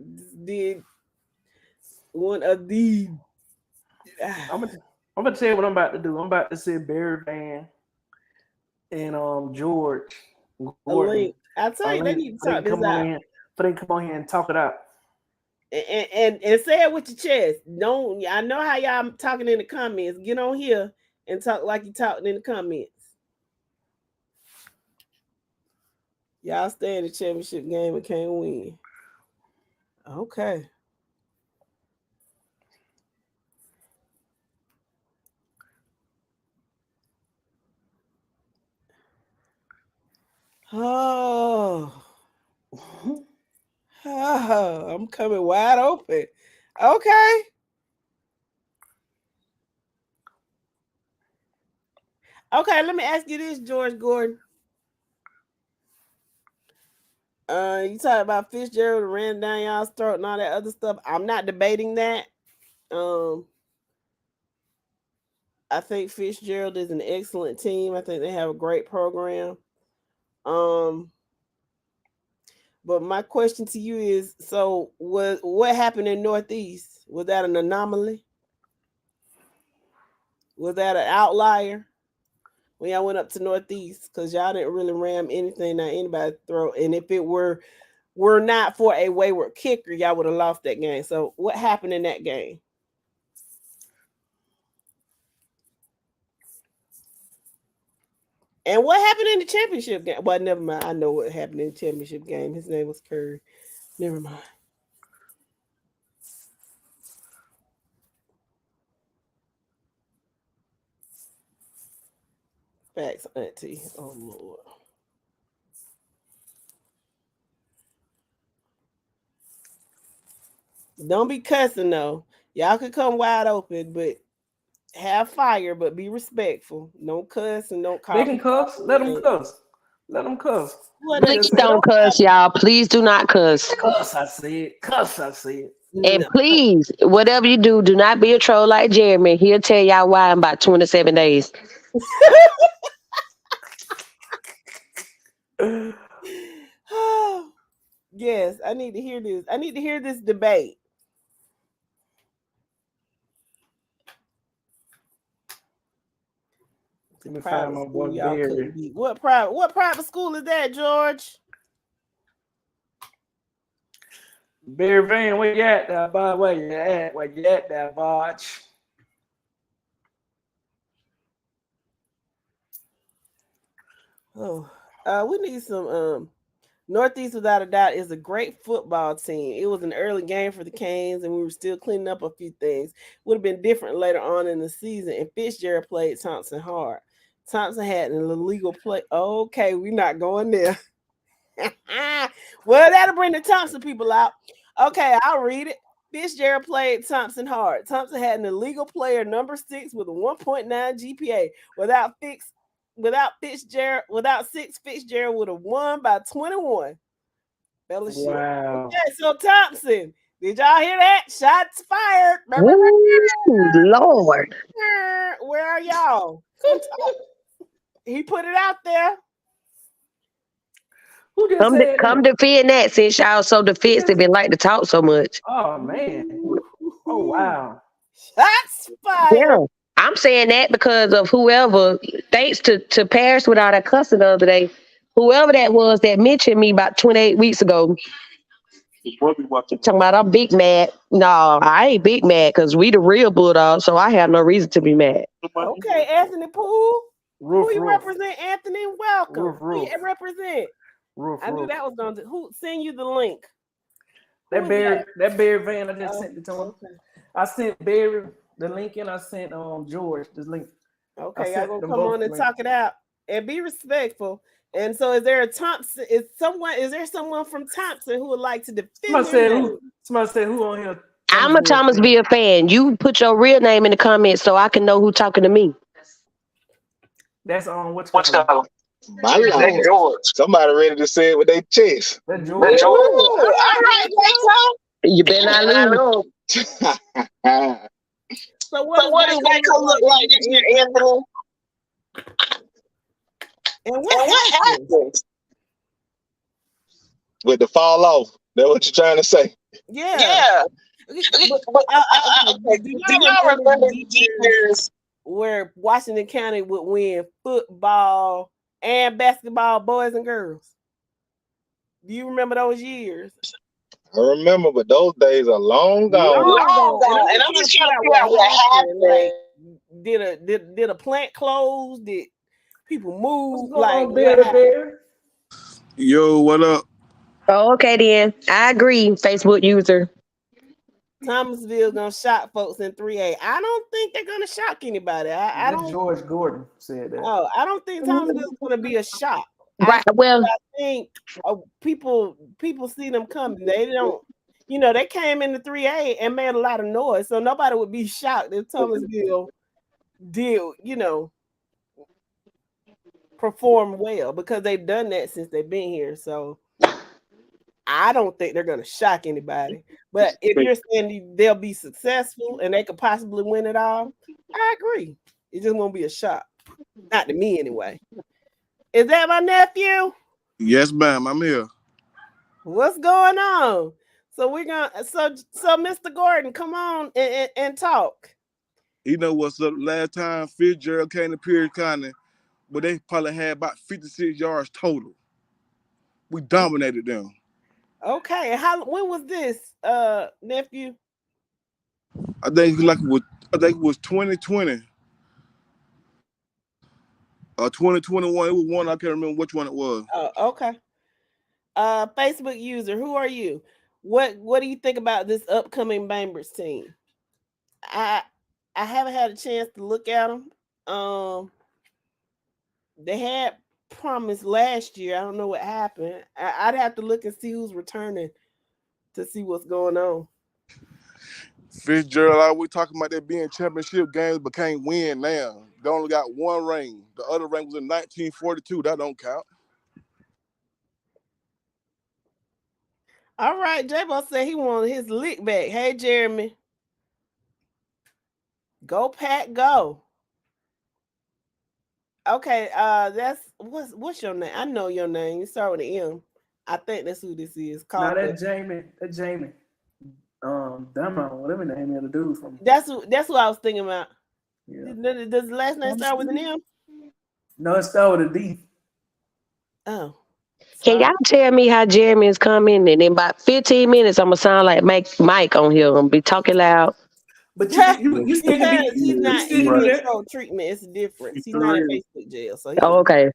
did one of the. I'm gonna tell you what I'm about to do. I'm about to say Barry Van and George A link. I tell a you, they link need to so they talk can this come on out. in. So they can come on here and talk it out. And say it with your chest. Don't. I know how y'all talking in the comments. Get on here and talk like you talking in the comments. Y'all stay in the championship game and can't win. Okay. Oh. Oh, I'm coming wide open. Okay. Okay, let me ask you this, George Gordon. You talk about Fitzgerald ran down y'all's throat and all that other stuff. I'm not debating that. I think Fitzgerald is an excellent team. I think they have a great program. But my question to you is: so, what happened in Northeast? Was that an anomaly? Was that an outlier when y'all went up to Northeast? Because y'all didn't really ram anything down anybody's throat. And if it were not for a wayward kicker, y'all would have lost that game. So, what happened in that game? And what happened in the championship game? Well, never mind. I know what happened in the championship game. His name was Curry. Never mind. Facts, auntie. Oh, Lord. Don't be cussing, though. Y'all could come wide open, but have fire, but be respectful. Don't cuss and don't call They can people cuss. out. Let them cuss. Let them cuss. What Please don't cuss, y'all. Please do not cuss. Cuss, I said. Cuss, I said. And please, whatever you do, do not be a troll like Jeremy. He'll tell y'all why in about 27 days. Yes, I need to hear this. I need to hear this debate. Let me find my boy Barry. What private school is that, George? Barry Van, where you at there, boy? Where you at there, boy? Oh, we need some. Northeast, without a doubt, is a great football team. It was an early game for the Canes, and we were still cleaning up a few things. Would have been different later on in the season, and Fitzgerald played Thompson hard. Thompson had an illegal play. Okay, we're not going there. Well, that'll bring the Thompson people out. Okay, I'll read it. Fitzgerald played Thompson hard. Thompson had an illegal player, number 6, with a 1.9 GPA. Without 6, Fitzgerald would have won by 21. Fellowship. Wow. Okay, so Thompson, did y'all hear that? Shots fired. Ooh, Lord. Where are y'all? He put it out there. Come defend that since y'all so defensive and like to talk so much. Oh man. Oh wow. Shots fired. Yeah. I'm saying that because of whoever, thanks to Paris with all that cussing the other day, whoever that was that mentioned me about 28 weeks ago. Talking about I'm big mad. No, I ain't big mad because we the real Bulldogs, so I have no reason to be mad. Okay, Anthony Poole. Who you represent, Anthony? Welcome. Who you represent? I knew that was going to who send you the link. That Barry Van, I just sent it to him. Okay. I sent Barry the link and I sent George the link. Okay, y'all gonna come on and talk it out and be respectful. And so, is there there someone from Thompson who would like to defend? Somebody said who on here? I'm a Thomasville fan. You put your real name in the comments so I can know who's talking to me. That's on what's called. My Lord. Somebody ready to say it with their chest. That George. All right, you better not lose. So what does that look like this year, Anthony? And what happens? With the fall off. That's what you're trying to say. Yeah. Do y'all remember years where Washington County would win football and basketball, boys and girls? Do you remember those years? I remember, but those days are long gone. And I'm just trying to figure out what happened. Like, did a plant close? Did people move? Yo, what up? Oh, okay then. I agree, Facebook user. Thomasville gonna shock folks in 3A. I don't think they're gonna shock anybody. I don't. George Gordon said that. Oh, I don't think Thomasville's gonna be a shock. Right. I think people see them coming. They don't. They came into 3A and made a lot of noise, so nobody would be shocked if Thomasville did, perform well because they've done that since they've been here. So I don't think they're going to shock anybody. But if you're saying they'll be successful and they could possibly win it all, I agree. It just won't be a shock. Not to me anyway. Is that my nephew? Yes, ma'am. I'm here. What's going on? So we're gonna so Mr. Gordon, come on and talk. You know what's up? Last time Fitzgerald came to Perry County, but they probably had about 56 yards total. We dominated them. Okay, when was this, nephew? I think it was 2020 or 2021. It was one, I can't remember which one it was. Oh, okay. Facebook user, who are you? What do you think about this upcoming Bainbridge team? I haven't had a chance to look at them. They had promised last year. I don't know what happened. I'd have to look and see who's returning to see what's going on. Fitzgerald, always talking about there being championship games, but can't win now. They only got one ring. The other ring was in 1942. That don't count. All right, J-Bo said he wanted his lick back. Hey, Jeremy. Go, Pack, go. Okay, that's what's your name? I know your name. You start with an M. I think that's who this is. Now that Jamie. Damo, whatever the name of the dude from. That's what I was thinking about. Yeah. Does the last name start with an M? No, it started with a D. Oh. Can y'all tell me how Jeremy is coming? And in about 15 minutes, I'm gonna sound like Mike on here. I'm gonna be talking loud. But you still can because he's not still can do in that. control treatment. It's a difference. He's not in Facebook jail, so Okay.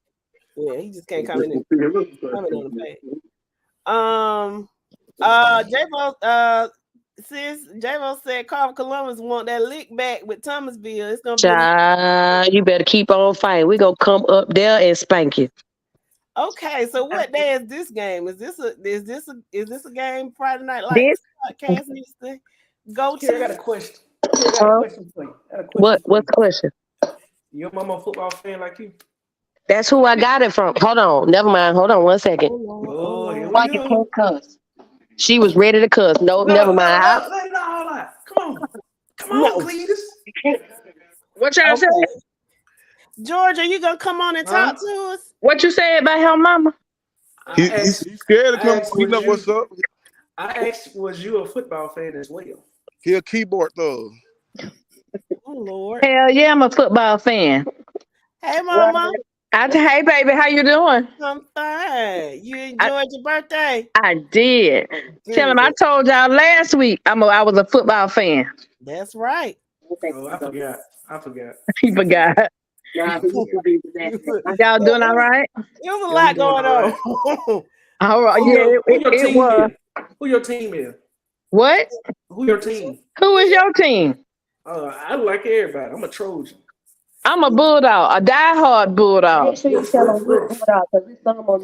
Yeah, he just can't come in on the page. J-Bo, since J-Bo said Carver Columbus want that lick back with Thomasville, it's gonna be you better keep on fighting. We gonna come up there and spank you. Okay, so what day is this game? Is this a game Friday night like podcast needs to go to? I got a question. Question for you. What's the question? Your mama a football fan like you? That's who I got it from. Hold on. Never mind. Hold on 1 second. Why you can't cuss? She was ready to cuss. No, never mind. Come on, Cletus. What y'all say? George, are you gonna come on and talk to us? What you say about her mama? He's scared to come. You know what's up. I asked, was you a football fan as well? He a keyboard thug. Oh Lord. Hell yeah, I'm a football fan. Hey mama. Hey baby, how you doing? I'm fine. You enjoyed your birthday? I did. Tell him I told y'all last week I was a football fan. That's right. Oh, I forgot. He forgot. Y'all doing all right? It was a lot going on. All right. It was. Who your team is? What? Who your team? Who is your team? I like everybody. I'm a Trojan. I'm a Bulldog, a diehard Bulldog.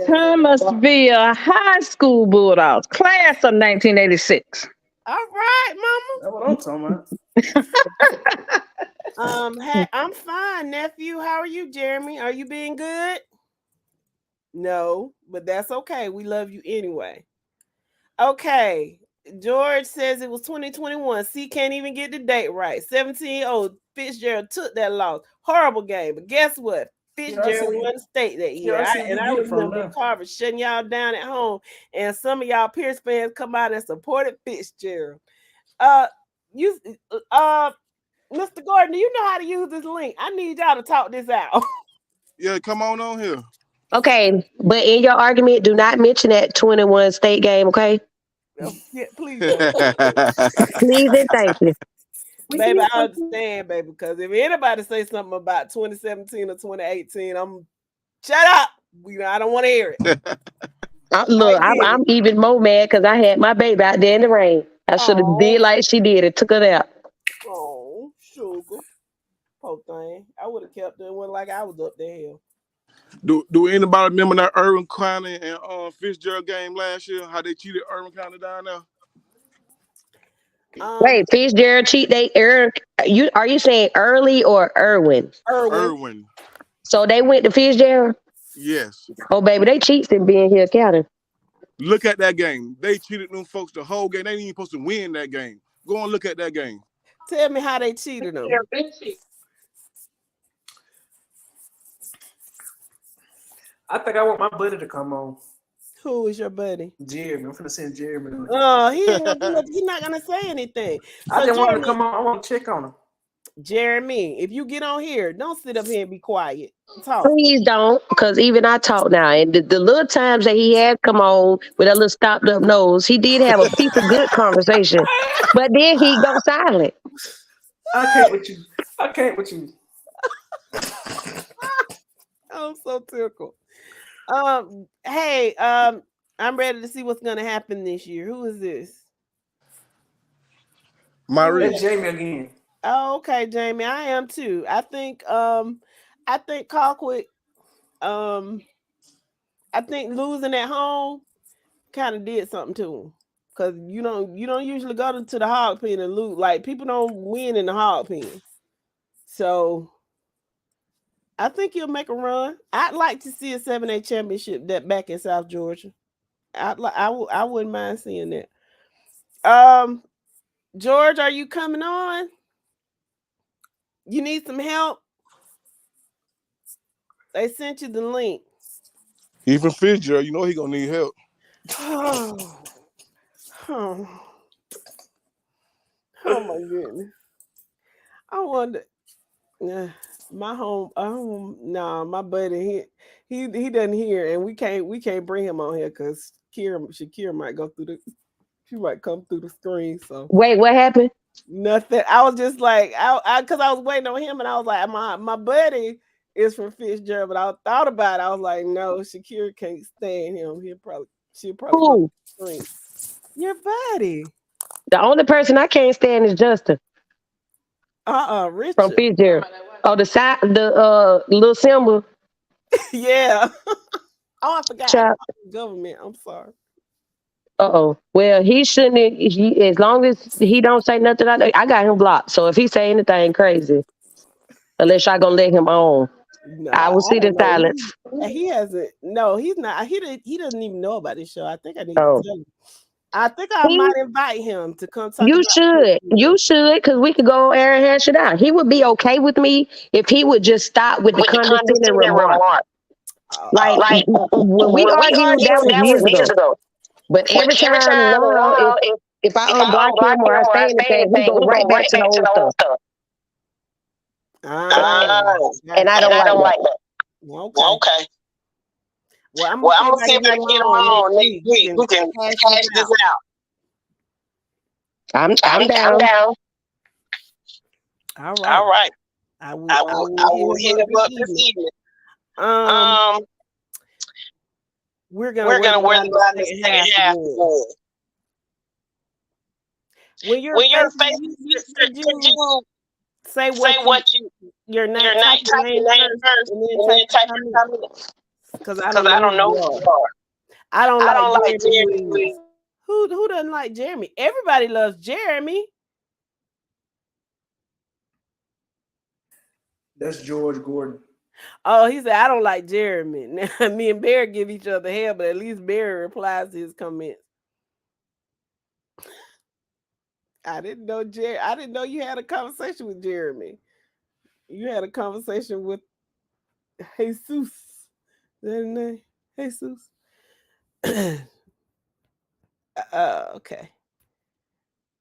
Thomasville High School Bulldogs, class of 1986. All right, mama. That's what I'm talking about. Hey, I'm fine, nephew. How are you, Jeremy? Are you being good? No, but that's okay. We love you anyway. Okay. George says it was 2021. C can't even get the date right. 17-0. Fitzgerald took that loss. Horrible game. But guess what? Fitzgerald won the state that year. I remember Carver shutting y'all down at home. And some of y'all Pierce fans come out and supported Fitzgerald. Mr. Gordon, do you know how to use this link? I need y'all to talk this out. Yeah, come on here. Okay, but in your argument, do not mention that 21 state game, okay? Yeah, please. Please and thank you. Baby, I understand, baby, because if anybody say something about 2017 or 2018, I'm shut up. I don't want to hear it. Look, I'm even more mad because I had my baby out there in the rain. I should have did like she did. It took her out. Oh, sugar. Poor thing. I would have kept doing like I was up there. Hill. Do anybody remember that Irvin County and Fitzgerald game last year? How they cheated Irvin County down there? Wait, Fitzgerald cheat day. Are you saying Early or Irwin? Irwin. So they went to Fitzgerald? Yes. Oh, baby, they cheats in being here county. Look at that game. They cheated them folks the whole game. They ain't even supposed to win that game. Go and look at that game. Tell me how they cheated them. I think I want my buddy to come on. Who is your buddy? Jeremy. I'm finna send Jeremy. Oh, he's not gonna say anything. So I just want to come on. I want to check on him. Jeremy, if you get on here, don't sit up here and be quiet. Talk. Please don't, because even I talk now. And the little times that he had come on with a little stopped up nose, he did have a piece of good conversation. But then he go silent. I can't with you. I'm so tickled. Hey, I'm ready to see what's gonna happen this year. Who is this? Marie. Jamie again. Oh, okay, Jamie. I am too. I think Colquitt, I think losing at home kind of did something to him. Cause you don't usually go to the hog pen and lose. Like people don't win in the hog pen. So I think he'll make a run. I'd like to see a 7A championship that back in South Georgia. I wouldn't mind seeing that. George, are you coming on? You need some help? They sent you the link. Even Fitzgerald, you know he gonna need help. Oh my goodness. I wonder. My my buddy he doesn't hear, and we can't bring him on here because Shakira might she might come through the screen. So wait, what happened? Nothing. I was just like because I was waiting on him, and I was like, my buddy is from Fitzgerald, but I thought about it. I was like, no, Shakira can't stand him. She'll probably go to the screen. Your buddy. The only person I can't stand is Justin. Richard from Fitzgerald. Oh, the little symbol. Yeah. Oh, I forgot. Child. Government. I'm sorry. Well, he shouldn't. As long as he don't say nothing, I got him blocked. So if he say anything crazy, unless y'all gonna let him on, no, I will sit in silence. He hasn't. No, he's not. He doesn't even know about this show. I think I need to tell him. I think I might invite him to come talk. You should, because we could go air and hash it out. He would be okay with me if he would just stop with the condescending remark. Like when we argued, that was years ago. But every time now, if I unblock him or I say anything, he go right back to the old stuff. And I don't like that. Okay. Well, I'm gonna see if I can get him on next week. We can hash this out. I'm down. All right. I will hit him up this evening. We're gonna wear the second half. When you're facing, could you say what your name, type your name first, and then type your comments? Because I don't know who you are. I don't like Jeremy. Who doesn't like Jeremy? Everybody loves Jeremy. That's George Gordon. Oh, he said, I don't like Jeremy. Now, me and Barry give each other hell, but at least Barry replies to his comments. I didn't know you had a conversation with Jeremy. You had a conversation with Jesus. Is that his name? Jesus. Okay.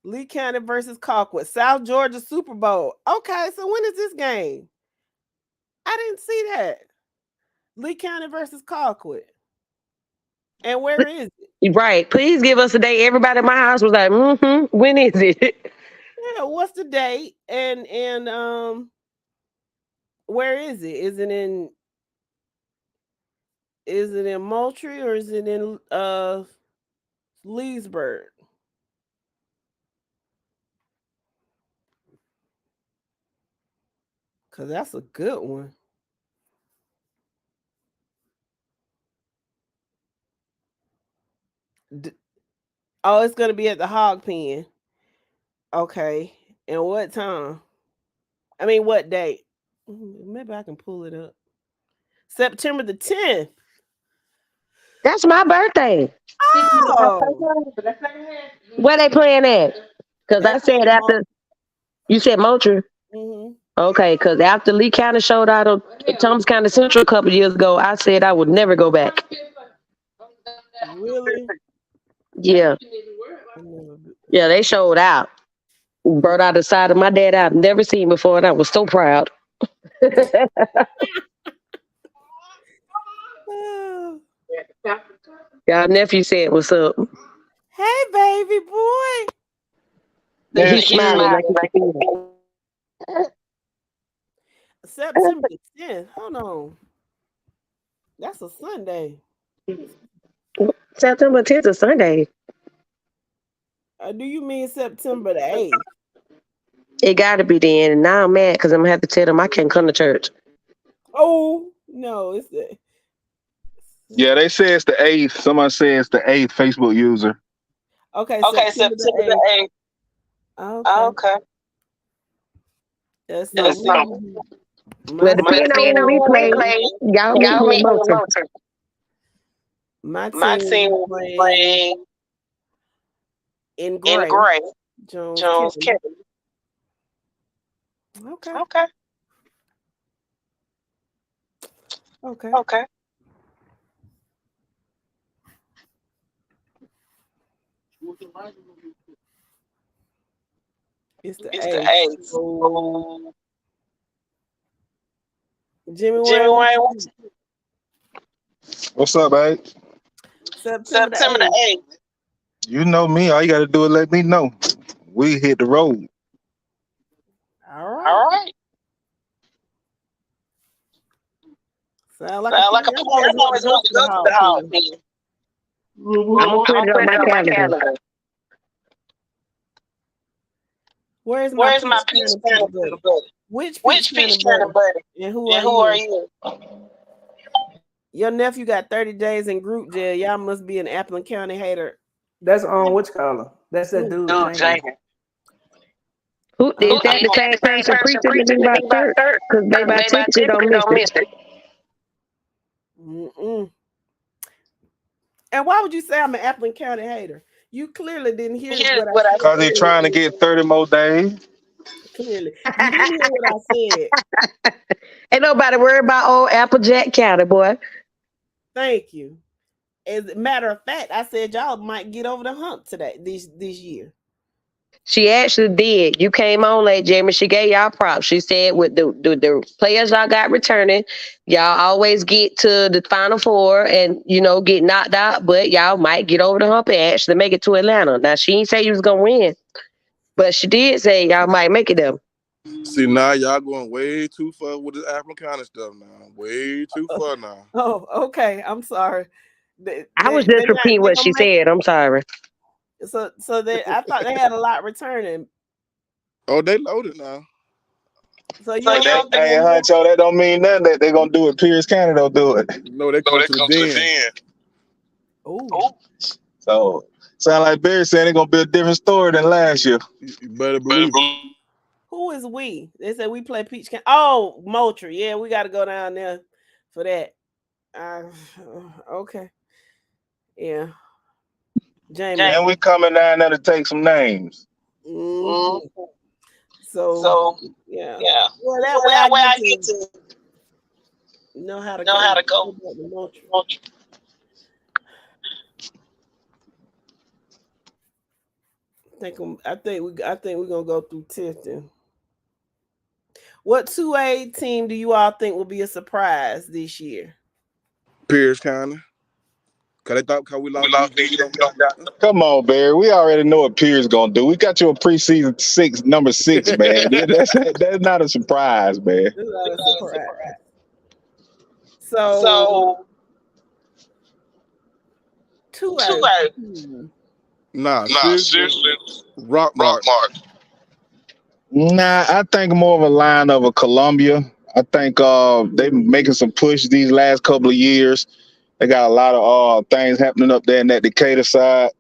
Lee County versus Colquitt, South Georgia Super Bowl. Okay, so when is this game? I didn't see that. Lee County versus Colquitt. And where is it? Right. Please give us a date. Everybody in my house was like, when is it? Yeah, what's the date? And where is it? Is it in Moultrie or is it in Leesburg? Cause that's a good one. It's gonna be at the Hog Pen. Okay. And what time? I mean, what date? Maybe I can pull it up. September the 10th. That's my birthday. Oh. Where they playing at? Because I said after you said Moultrie. Mm-hmm. Okay, because after Lee County showed out of Thomas County Central a couple years ago, I said I would never go back. Really? Yeah. Yeah, they showed out. Brought out the side of my dad I've never seen before, and I was so proud. Y'all nephew said, "What's up?" Hey, baby boy. He's smiling like September 10th. Hold on. That's a Sunday. September 10th is Sunday. Do you mean September the 8th? It got to be then. And now I'm mad because I'm going to have to tell them I can't come to church. Oh, no. It's the... Yeah, they say it's the 8th. Somebody says the 8th Facebook user. Okay, September the 8th. Okay. That's something. Well, depending on when we play, y'all meet me in Moultrie. My My team team will will be be playing playing in in gray. gray. Jones Jones Kennedy. Kennedy. Okay. Okay. Okay. Okay. It's the It's the 8th. eighth. So, Jimmy Jimmy Wayne, Wayne, what's What's up, babe? September the September the 8th. 8th? You know me. All you gotta do is let me know. We hit the road. All right. All right. Sound like a Sound plan. like a I'm plan. always I'm want to always go want to to the go to the Hall hall then. then. I'm gonna put I'm it gonna on put my it on my calendar. calendar. Where's my Where's my Peach peach County county Peach Buddy? buddy? Which Peach Which County peach county Buddy? buddy? And who And are who are you? you? Your nephew got 30 days in group jail. Y'all must be an Appleton County hater. That's on which color? That's that dude Dude, Jamie. Jamie. Who Who is that? is The that same the same person person preaching to me preaching to about me about church? church? Because they Because by they by typically typically don't miss don't it. miss it. Mm-mm. And why would you say I'm an Appleton County hater? You clearly didn't hear Here's what I what I said Cause he earlier. trying to get 30 more days. Clearly, you didn't hear what I said. Ain't nobody worried about old Applejack County, boy. Thank you. As a matter of fact, I said y'all might get over the hump today, this year. She actually did. You came on late, Jamie. She gave y'all props. She said with the players y'all got returning, y'all always get to the Final Four and, get knocked out, but y'all might get over the hump and actually make it to Atlanta. Now, she didn't say you was going to win, but she did say y'all might make it there. See, now y'all going way too far with this African kind of stuff now. Way too far now. Oh, okay. I'm sorry. I was just repeating what she said. I'm sorry. So I thought they had a lot returning. Oh, they loaded now. So you So don't you think Hey, Huncho, that don't mean nothing that they gonna do it. Pierce County don't do it. No, they come to the den. Oh, So sound like Barry saying it's gonna be a different story than last year. You better believe it. who is we? They said we play Peach County. Oh, Moultrie. Yeah, we got to go down there for that. Okay. Yeah. Jamie. And we coming down there to take some names. Mm-hmm. So Yeah. yeah. Well, that Well, way I that way I get get to to know how to know go. how to go. Moultrie. I think we're gonna go through Tifton. What 2A team do you all think will be a surprise this year? Pierce County. Cause we lost DJ, we don't got nothing. Come on, Barry. We already know what Pierce gonna do. We got you a preseason number 6, man. That's not a surprise, man. This is not a surprise. So 2A. Nah, seriously. Rock Mark. Nah, I think more of a line of a Columbia. I think they making some push these last couple of years. They got a lot of things happening up there in that Decatur side.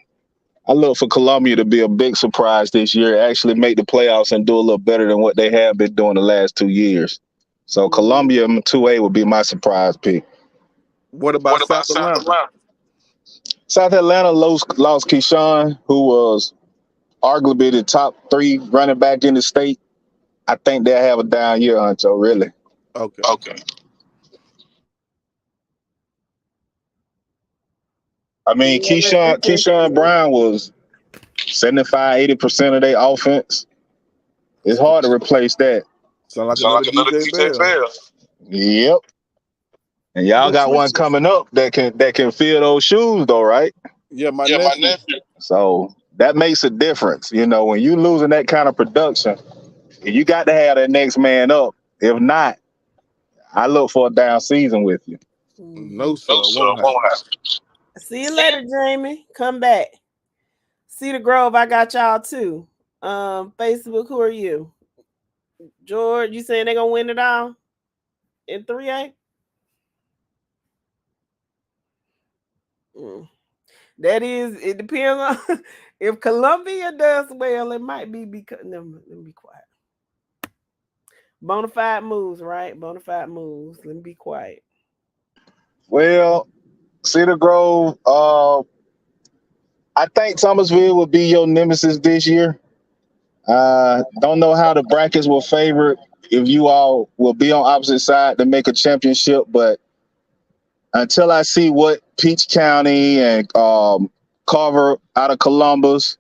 I look for Columbia to be a big surprise this year, actually make the playoffs and do a little better than what they have been doing the last 2 years. So Columbia 2A would be my surprise pick. What about South Atlanta? South Atlanta lost Keyshawn, who was arguably the top 3 running back in the state. I think they'll have a down year, Huncho, really. Okay. I mean, Keyshawn Brown was 75-80% of their offense. It's hard to replace that. Sound like another DJ Bell. Yep. And y'all got one coming up that can fill those shoes, though, right? Yeah, my nephew. So that makes a difference. When you losing that kind of production, you got to have that next man up. If not, I look for a down season with you. No, sir. Won't happen. See you later, Jamie. Come back. Cedar Grove, I got y'all too. Facebook, who are you? George, you saying they're gonna win it all in 3A? That is, it depends on if Columbia does well, it might be because let me be quiet. Bonafide moves, right? Bonafide moves. Let me be quiet. Well, Cedar Grove. I think Thomasville will be your nemesis this year. Don't know how the brackets will favor if you all will be on opposite side to make a championship, but until I see what Peach County and Carver out of Columbus,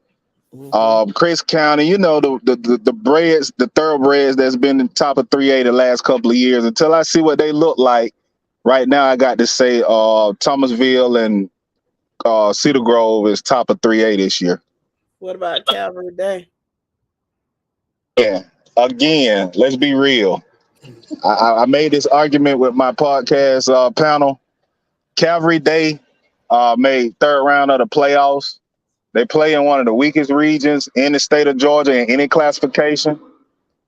Chris County, you know, the breads, the thoroughbreds that's been in top of 3A the last couple of years, until I see what they look like, right now I got to say Thomasville and Cedar Grove is top of 3A this year. What about Calvary Day? Yeah, again, let's be real. I made this argument with my podcast panel. Calvary Day made third round of the playoffs. They play in one of the weakest regions in the state of Georgia in any classification.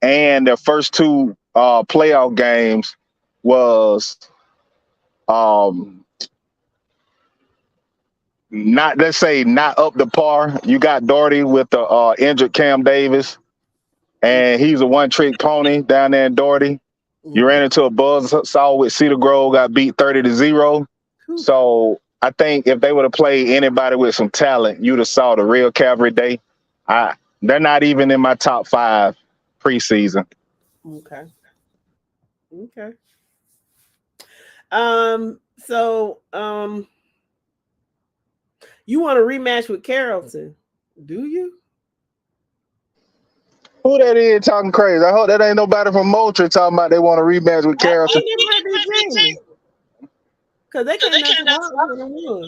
And their first two playoff games was not, let's say, not up to par. You got Doherty with the injured Cam Davis, and he's a one-trick pony down there in Doherty. You ran into a buzzsaw with Cedar Grove, got beat 30-0. So I think if they would have played anybody with some talent, you'd have saw the real Calvary Day. They're not even in my top 5 preseason. Okay. So you want a rematch with Carrollton, do you? Who that is talking crazy? I hope that ain't nobody from Moultrie talking about they want a rematch with Carrollton. Because they can't.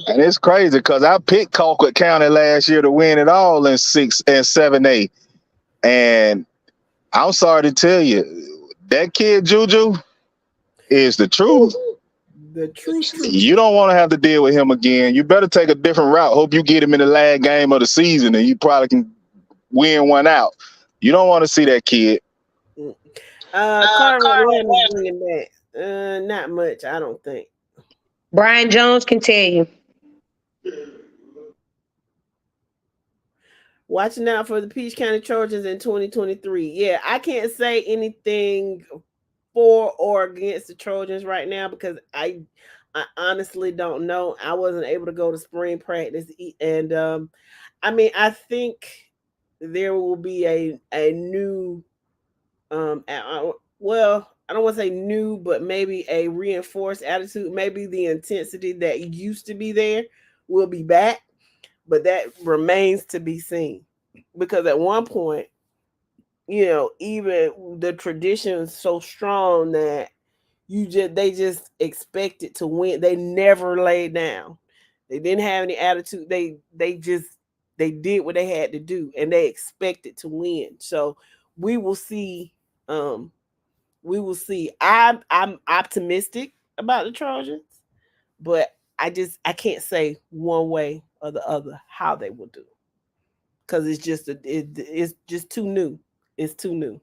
And it's crazy because I picked Colquitt County last year to win it all in 6 and 7A. And I'm sorry to tell you, that kid Juju is the truth. The truth. You don't want to have to deal with him again. You better take a different route. Hope you get him in the last game of the season and you probably can win one out. You don't want to see that kid. Carver bringing back. Not much, I don't think. Brian Jones can tell you. Watching out for the Peach County Trojans in 2023. Yeah, I can't say anything for or against the Trojans right now because I honestly don't know. I wasn't able to go to spring practice, and I think there will be a new well, I don't want to say new, but maybe a reinforced attitude. Maybe the intensity that used to be there will be back, but that remains to be seen. Because at one point, you know, even the tradition is so strong that they just expected to win. They never laid down. They didn't have any attitude. They did what they had to do, and they expected to win. So we will see. I'm optimistic about the Trojans, but I can't say one way or the other how they will do, because it's just too new. It's too new.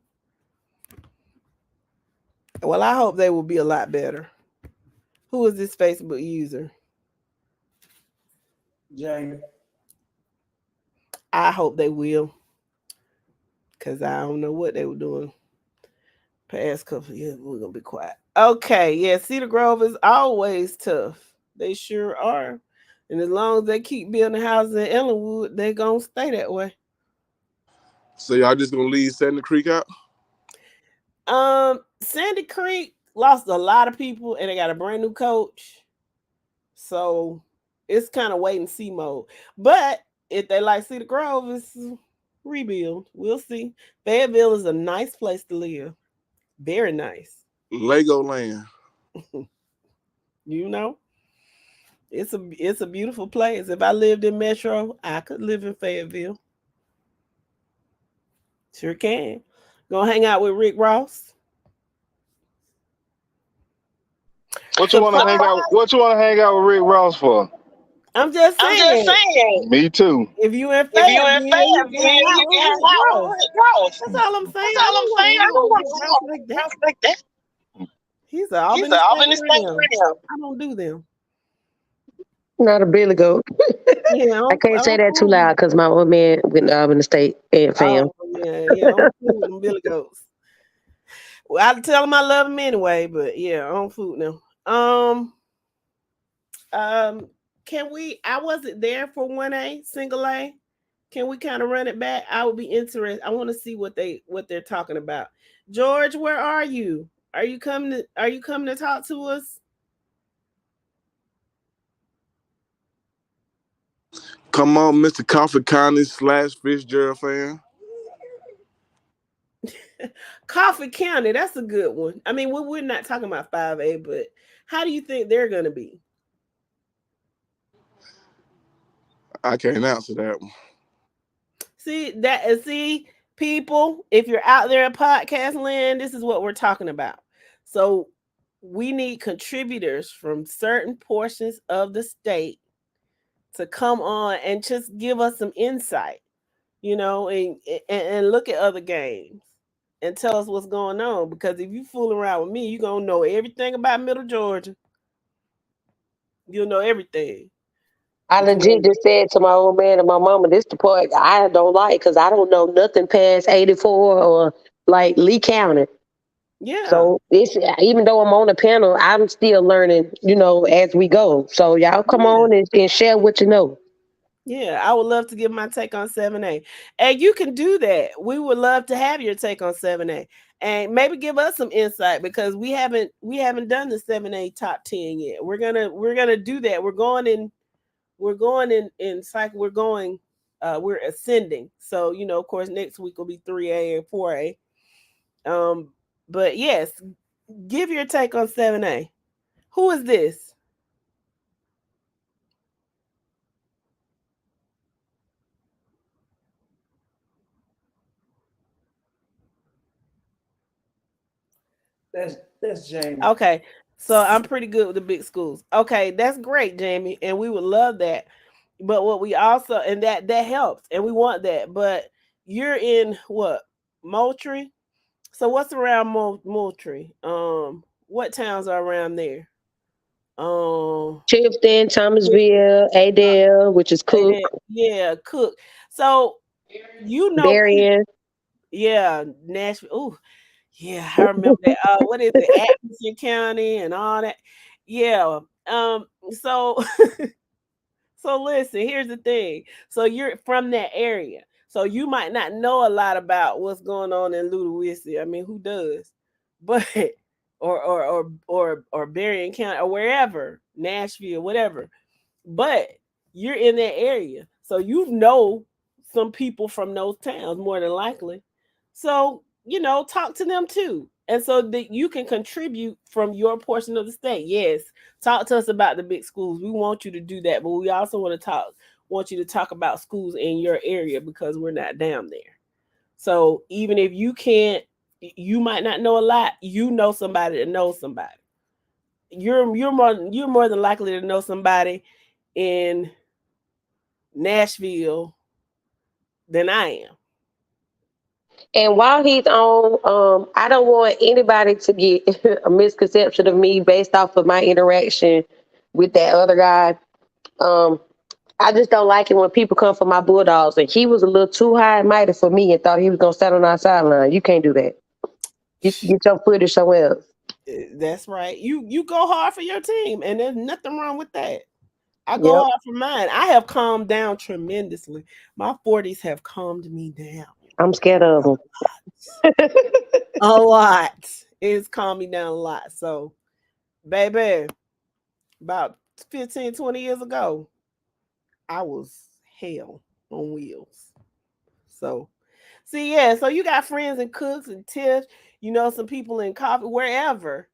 Well, I hope they will be a lot better. Who is this Facebook user? Jamie. I hope they will, because I don't know what they were doing past couple of years. We're gonna be quiet. Okay, yeah, Cedar Grove is always tough. They sure are. And as long as they keep building houses in Ellenwood, they're gonna stay that way. So y'all just gonna leave Sandy Creek out? Sandy Creek lost a lot of people and they got a brand new coach. So it's kind of wait and see mode. But if they like Cedar Grove, it's rebuild. We'll see. Fayetteville is a nice place to live. Very nice. Legoland. You know, it's a beautiful place. If I lived in Metro, I could live in Fayetteville. Sure can. Gonna hang out with Rick Ross. What you want to hang out? What you want to hang out with Rick Ross for? I'm just saying. Me too. If you in Fayetteville, you can hang out with Rick Ross. That's all I'm saying. I don't want to like that. He's an Albany State Radio. I don't do them. Not a Billy Goat. Yeah, I can't say that too loud because my old man went to Albany State and fam. Yeah, I'm food with them Billy Goats. Well, I tell them I love them anyway, but yeah, I don't food them. Can we? I wasn't there for 1A single A. Can we kind of run it back? I would be interested. I want to see what they're talking about. George, where are you? Are you coming to talk to us? Come on, Mr. Coffee County / Fitzgerald fan. Coffee County, that's a good one. I mean, we're not talking about 5A, but how do you think they're going to be? I can't answer that one. See, people, if you're out there in podcast land, this is what we're talking about. So we need contributors from certain portions of the state to come on and just give us some insight, and look at other games and tell us what's going on. Because if you fool around with me, you're going to know everything about Middle Georgia. You'll know everything. I legit just said to my old man and my mama, this the part I don't like because I don't know nothing past 84 or like Lee County. Yeah. So it's even though I'm on the panel, I'm still learning, as we go. So y'all come on and share what you know. Yeah, I would love to give my take on 7A. And you can do that. We would love to have your take on 7A. And maybe give us some insight because we haven't done the 7A top 10 yet. We're gonna do that. We're going in cycle. We're ascending. So, of course, next week will be 3A and 4A. But yes, give your take on 7A. Who is this? That's Jamie. Okay, so I'm pretty good with the big schools. Okay, that's great, Jamie, and we would love that. But what we also and that helps, and we want that. But you're in what, Moultrie? So what's around Moultrie? What towns are around there? Chifton, Thomasville, Adel, which is Cook. Yeah, Cook. So Darien. Yeah, Nashville. Oh, yeah, I remember that. What is it, Atkinson County and all that? Yeah. So so listen, here's the thing. So you're from that area. So you might not know a lot about what's going on in Ludowici. I mean, who does? But or Berrien County or wherever, Nashville, whatever. But you're in that area. So some people from those towns more than likely. So, talk to them too. And so that you can contribute from your portion of the state. Yes, talk to us about the big schools. We want you to do that, but we also want you to talk about schools in your area because we're not down there. So even if you might not know a lot, somebody that knows somebody. You're more than likely to know somebody in Nashville than I am. And while he's on, I don't want anybody to get a misconception of me based off of my interaction with that other guy. I just don't like it when people come for my Bulldogs, and he was a little too high and mighty for me and thought he was gonna stand on our sideline. You can't do that. You can get your footage somewhere else. That's right. You go hard for your team, and there's nothing wrong with that. I go hard for mine. I have calmed down tremendously. My 40s have calmed me down. I'm scared of them. A lot. It's calmed me down a lot. So, baby, about 15, 20 years ago, I was hell on wheels. So, see, yeah. So you got friends in Cooks and Tiff, some people in Coffee, wherever,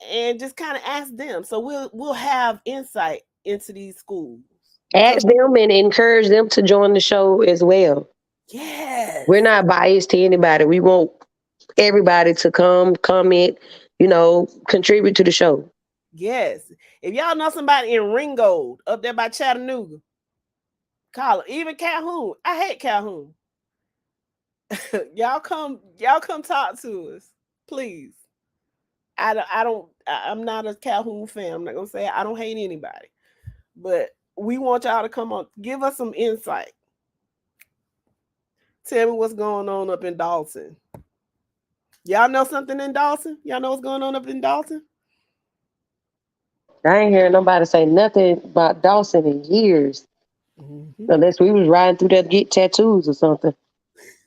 and just kind of ask them. So we'll have insight into these schools. Ask them and encourage them to join the show as well. Yes. We're not biased to anybody. We want everybody to come, comment, contribute to the show. Yes. If y'all know somebody in Ringgold up there by Chattanooga, call them. Even Calhoun. I hate Calhoun. y'all come talk to us, please. I'm not a Calhoun fan. I'm not gonna say I don't hate anybody, but we want y'all to come on, give us some insight. Tell me what's going on up in Dalton. Y'all know something in Dalton? Y'all know what's going on up in Dalton? I ain't hearing nobody say nothing about Dawson in years. Mhm. Unless we was riding through there to get tattoos or something.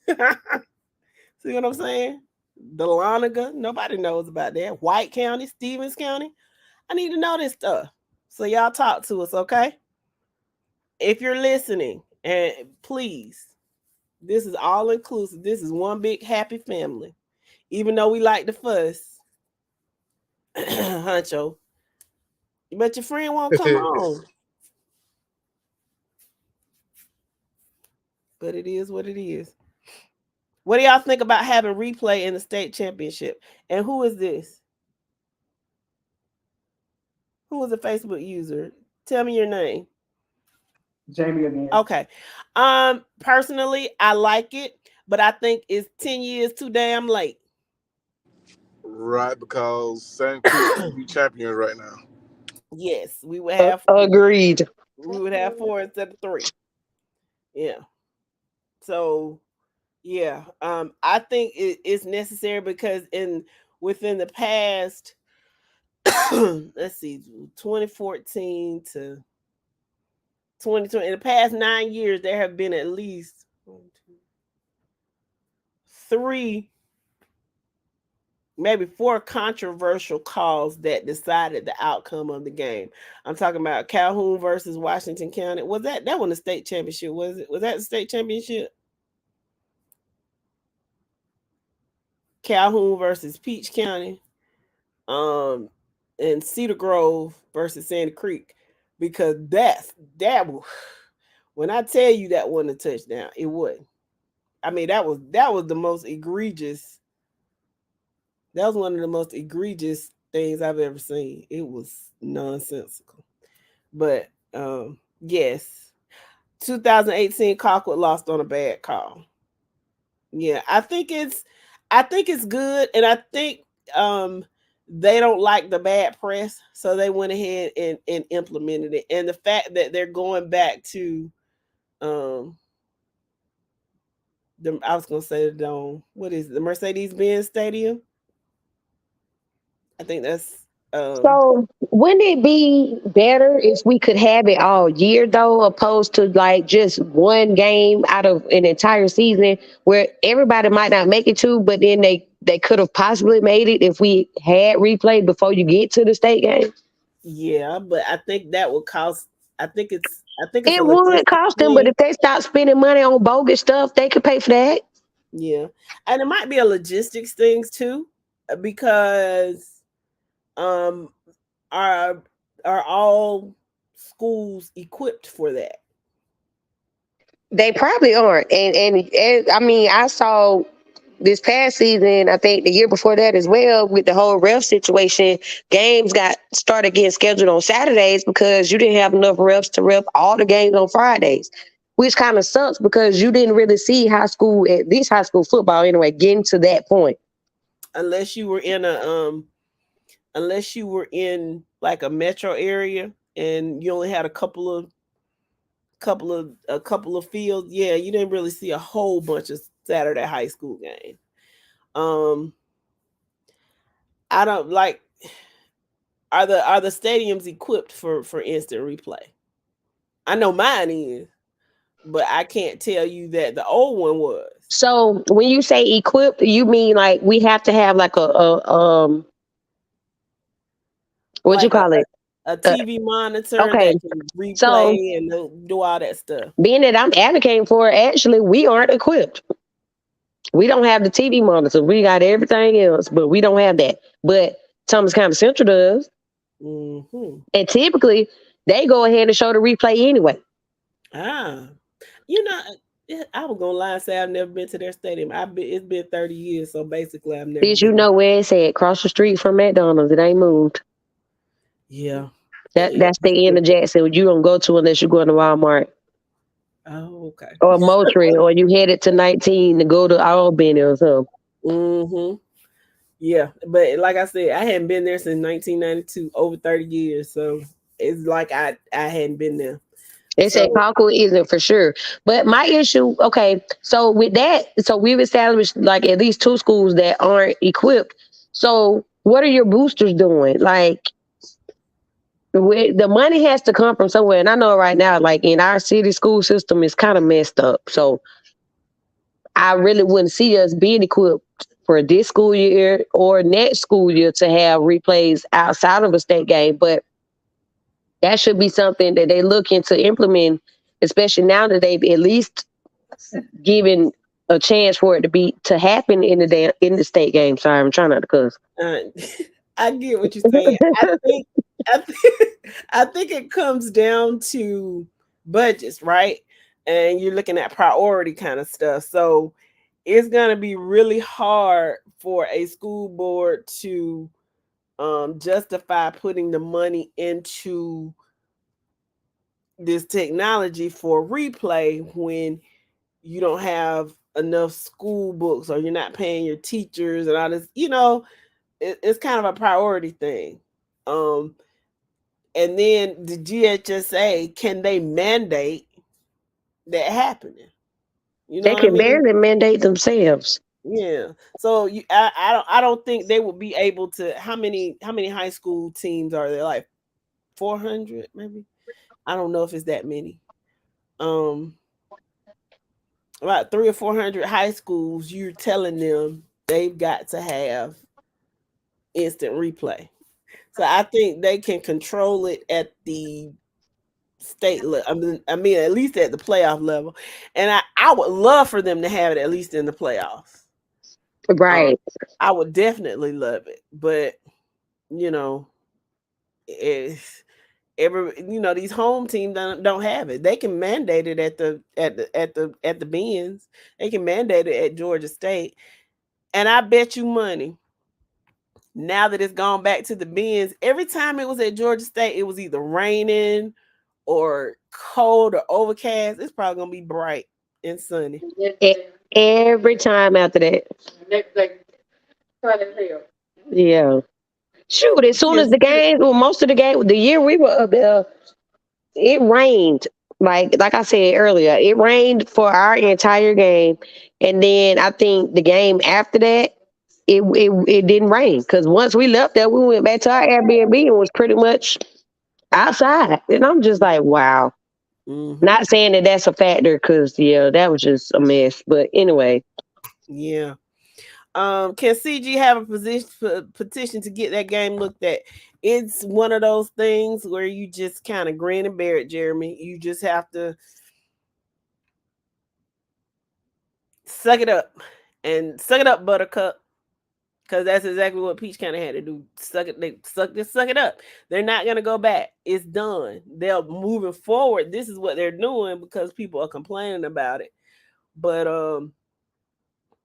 See what I'm saying? Dahlonega, nobody knows about that. White County, Stevens County. I need to know this stuff. So y'all talk to us, okay? If you're listening, and please, this is all inclusive. This is one big happy family. Even though we like to fuss, Huncho, but your friend won't come on. But it is what it is. What do y'all think about having replay in the state championship? And who is this? Who is a Facebook user? Tell me your name. Jamie again. Okay. Personally, I like it, but I think it's 10 years too damn late. Right, because Santa Cruz should be champions right now. Yes, we would have Agreed. we would have 4 instead of 3. Yeah. So yeah, I think it's necessary because within the past let's see, 2014 to 2020, in the past 9 years, there have been at least 3, maybe 4 controversial calls that decided the outcome of the game. I'm talking about Calhoun versus Washington County. Was that one the state championship? Was that the state championship? Calhoun versus Peach County. And Cedar Grove versus Sandy Creek. Because that when I tell you that wasn't a touchdown, it wasn't. I mean, that was the most egregious. That was one of the most egregious things I've ever seen. It was nonsensical. But yes, 2018 Colquitt lost on a bad call. Yeah, I think it's good, and I think they don't like the bad press, so they went ahead and implemented it. And the fact that they're going back to I was gonna say the Dome. What is it, the Mercedes-Benz Stadium? I think that's So wouldn't it be better if we could have it all year though, opposed to like just one game out of an entire season where everybody might not make it to, but then they could have possibly made it if we had replay before you get to the state game? yeah, but I think that would cost. I think it's a It would logistic cost them, but thing. if they stop spending money on bogus stuff, they could pay for that. Yeah, and it might be a logistics things too, because um are all schools equipped for that? They probably aren't. And I mean, I saw this past season, I think the year before that as well, with the whole ref situation, games got started getting scheduled on Saturdays because you didn't have enough refs to ref all the games on Fridays, which kind of sucks because you didn't really see high school, at least high school football anyway, getting to that point. Unless you were in like a metro area and you only had a couple of fields, yeah, you didn't really see a whole bunch of Saturday high school games. I don't like. Are the stadiums equipped for instant replay? I know mine is, but I can't tell you that the old one was. So when you say equipped, you mean like we have to have like what you Like call it? a TV monitor Okay, that can so replay and do all that stuff. being that I'm advocating for it, actually, we aren't equipped. We don't have the TV monitor. We got everything else, but we don't have that. But Thomas County Central does. Mm-hmm. And typically, they go ahead and show the replay anyway. Ah, you know, I was gonna lie and say I've never been to their stadium. It's been 30 years, so basically I've never Did you been. know where it's at? Across the street from McDonald's. It ain't moved. Yeah. That's the end of Jackson. You don't go to unless you go to Walmart Oh, okay. or Moultrie, or you headed to 19 to go to Albany or something. Mm-hmm. Yeah, but like I said, I hadn't been there since 1992, over 30 years. So it's like I hadn't been there. They say So Concord isn't for sure. But my issue, okay, so with that, so we've established like at least 2 schools that aren't equipped. So what are your boosters doing? Like, The money has to come from somewhere, and I know right now, like in our city school system, is kind of messed up. So I really wouldn't see us being equipped for this school year or next school year to have replays outside of a state game. But that should be something that they look into implement, especially now that they've at least given a chance for it to happen in the state game. Sorry, I'm trying not to cuss. Uh, I get what you're saying. I think I think it comes down to budgets, right? And you're looking at priority kind of stuff. So it's gonna be really hard for a school board to justify putting the money into this technology for replay when you don't have enough school books or you're not paying your teachers and all this. It's kind of a priority thing. And then the GHSA, can they mandate that happening? You know They what I can mean? barely mandate themselves. Yeah. So I don't think they will be able to. How many high school teams are there? Like 400 maybe. I don't know if it's that many. About 300 or 400 high schools. You're telling them they've got to have instant replay. So I think they can control it at the state level. I mean, at least at the playoff level. And I would love for them to have it at least in the playoffs. Right. I would definitely love it. But, if these home teams don't have it. They can mandate it at the Benz. They can mandate it at Georgia State. And I bet you money, now that it's gone back to the Benz, every time it was at Georgia State, it was either raining or cold or overcast. It's probably gonna be bright and sunny. Every time after that. Yeah. Shoot, as soon as the game, well, most of the game, the year we were up there, it rained. Like I said earlier, it rained for our entire game. And then I think the game after that, it didn't rain. Because once we left there, we went back to our Airbnb and was pretty much outside. And I'm just like, wow. Mm-hmm. Not saying that that's a factor because, yeah, that was just a mess. But anyway. Yeah. Can CG have a petition to get that game looked at? It's one of those things where you just kind of grin and bear it, Jeremy. You just have to suck it up, Buttercup, because that's exactly what Peach kind of had to do. Suck it up. They're not gonna go back. It's done. They're moving forward. This is what they're doing because people are complaining about it. But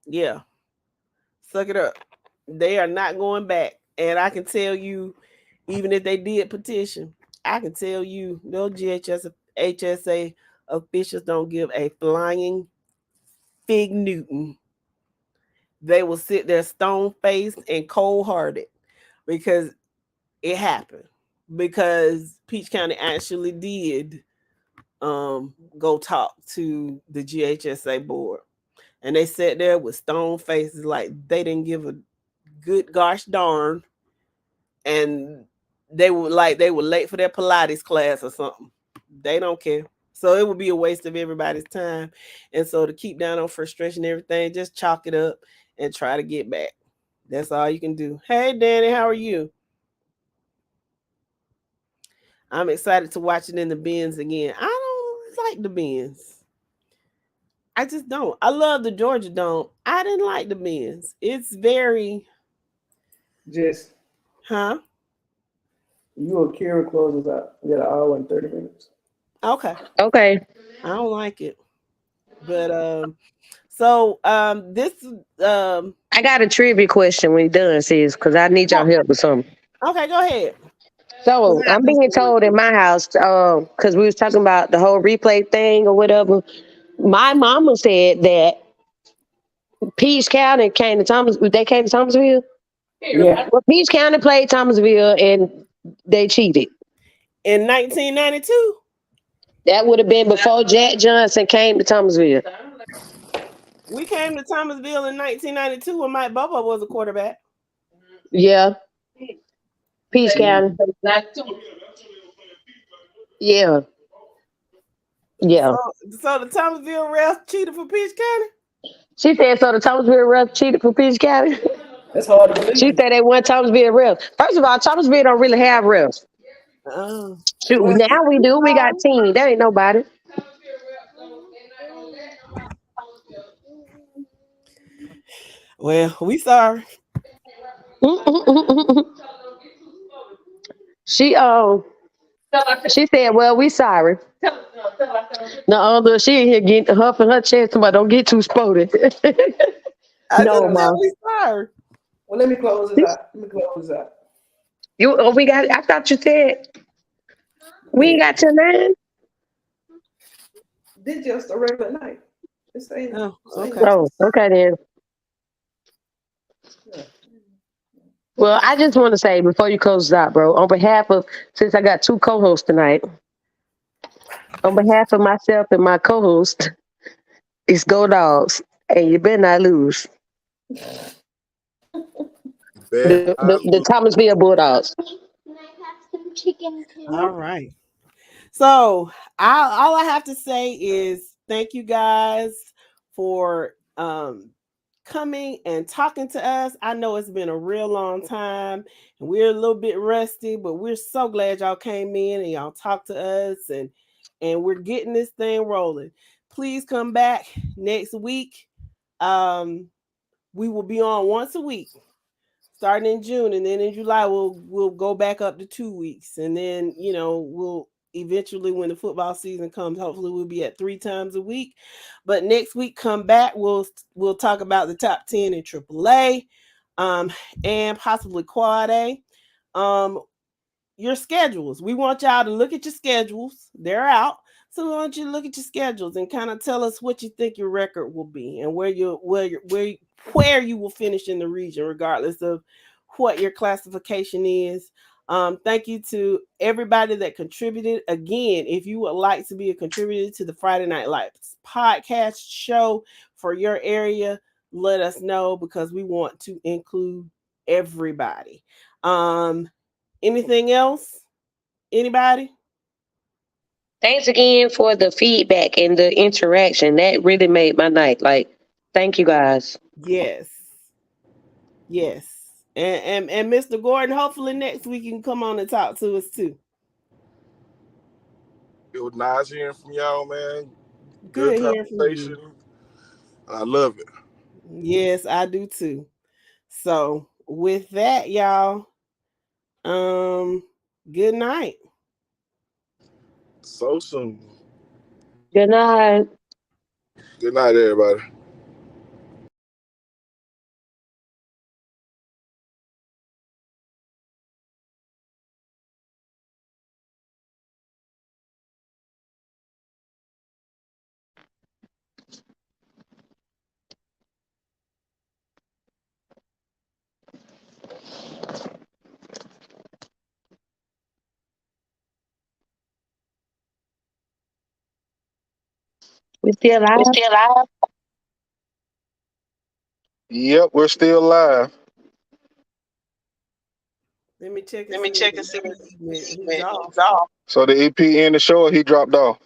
yeah. Suck it up. They are not going back. And I can tell you, even if they did petition, I can tell you no HSA officials don't give a flying fig Newton. They will sit there stone-faced and cold-hearted because it happened. Because Peach County actually did go talk to the GHSA board. And they sat there with stone faces like they didn't give a good gosh darn. And they were late for their Pilates class or something. They don't care. So it would be a waste of everybody's time. And so to keep down on frustration and everything, just chalk it up and try to get back. That's all you can do. Hey, Danny, how are you? I'm excited to watch it in the Benz again. I don't like the Benz. I just don't. I love the Georgia Dome. I didn't like the Benz. It's very Just Huh? you or Kira closes out. We got an hour and 30 minutes. Okay. Okay. I don't like it. But so this I got a trivia question when you're done, sis, because I need y'all help with something. Okay, go ahead. So I'm being told in my house, because we was talking about the whole replay thing or whatever. My mama said that Peach County came to Thomasville. They came to Thomasville. Yeah. Well, Peach County played Thomasville and they cheated. In 1992? That would have been before Jack Johnson came to Thomasville. We came to Thomasville in 1992 when Mike Bobo was a quarterback. Yeah. Peach County. Yeah. Yeah. So the Thomasville ref cheated for Peach County? She said so the Thomasville ref cheated for Peach County. That's hard to She believe. said they won Thomasville ref. First of all, Thomasville don't really have refs. Shoot, Well, now we do. We got team. There ain't nobody. well, we sorry. She said, "Well, we sorry." No, she in here getting huffing her chest. Somebody don't get too spotted. I No, just said Mom. we sorry. Well, let me close this out. We got. I thought you said we ain't got till 9. This just a regular night. Oh, okay. Oh, okay then. Well, I just want to say before you close it out, bro, on behalf of, since I got 2 co-hosts tonight, on behalf of myself and my co-host, it's Go Dogs, and you better not lose. The Thomasville Bulldogs. All right. So all I have to say is thank you guys for coming and talking to us. I know it's been a real long time and we're a little bit rusty, but we're so glad y'all came in and y'all talked to us and we're getting this thing rolling. Please come back next week. We will be on once a week starting in June, and then in July we'll go back up to 2 weeks, and then we'll eventually, when the football season comes, hopefully we'll be at 3 times a week. But next week, come back, we'll talk about the top 10 in AAA, and possibly Quad A. Your schedules. We want y'all to look at your schedules. They're out. So we want you to look at your schedules and kind of tell us what you think your record will be and where you will finish in the region, regardless of what your classification is. Thank you to everybody that contributed. Again, if you would like to be a contributor to the Friday Night Lights podcast show for your area, let us know, because we want to include everybody. Anything else? Anybody? Thanks again for the feedback and the interaction. That really made my night. Like, thank you guys. Yes. And Mr. Gordon, hopefully next week you can come on and talk to us too. It was nice hearing from y'all, man. Good hearing from you. I love it. Yes, I do too. So with that, y'all, good night. So soon. Good night. Good night, everybody. We still live? Yep, we're still live. Let me check and see he's off. So the EP in the show, or he dropped off?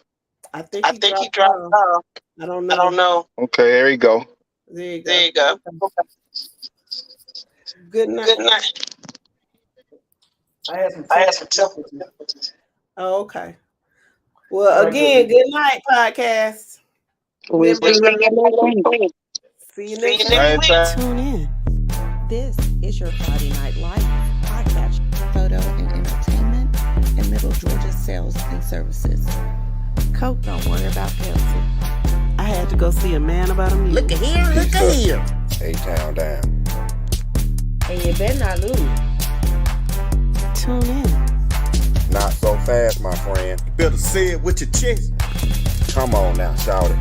I think he dropped off. I don't know. Okay, there you go. There you go. Okay. Good night. I had some temperatures. Oh, okay. Well, again, good night, podcast. We'll see you next week. Tune in. This is your Friday Night Live podcast, photo and entertainment, and Middle Georgia sales and services. Coke, don't worry about Pepsi. I had to go see a man about a mule. Look at here. A-Town down. And you better not lose. Tune in. Not so fast, my friend. You better say it with your chest. Come on now, shout it.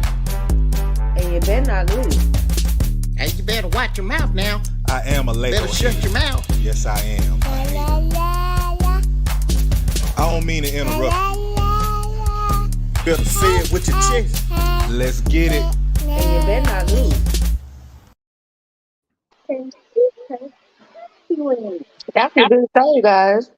And you better not lose. Hey, you better watch your mouth now. I am a Lego. Better shut your mouth. Yes, I am. I don't mean to interrupt. Better say it with your chest. Let's get it. And you better not lose. That's a good show, guys.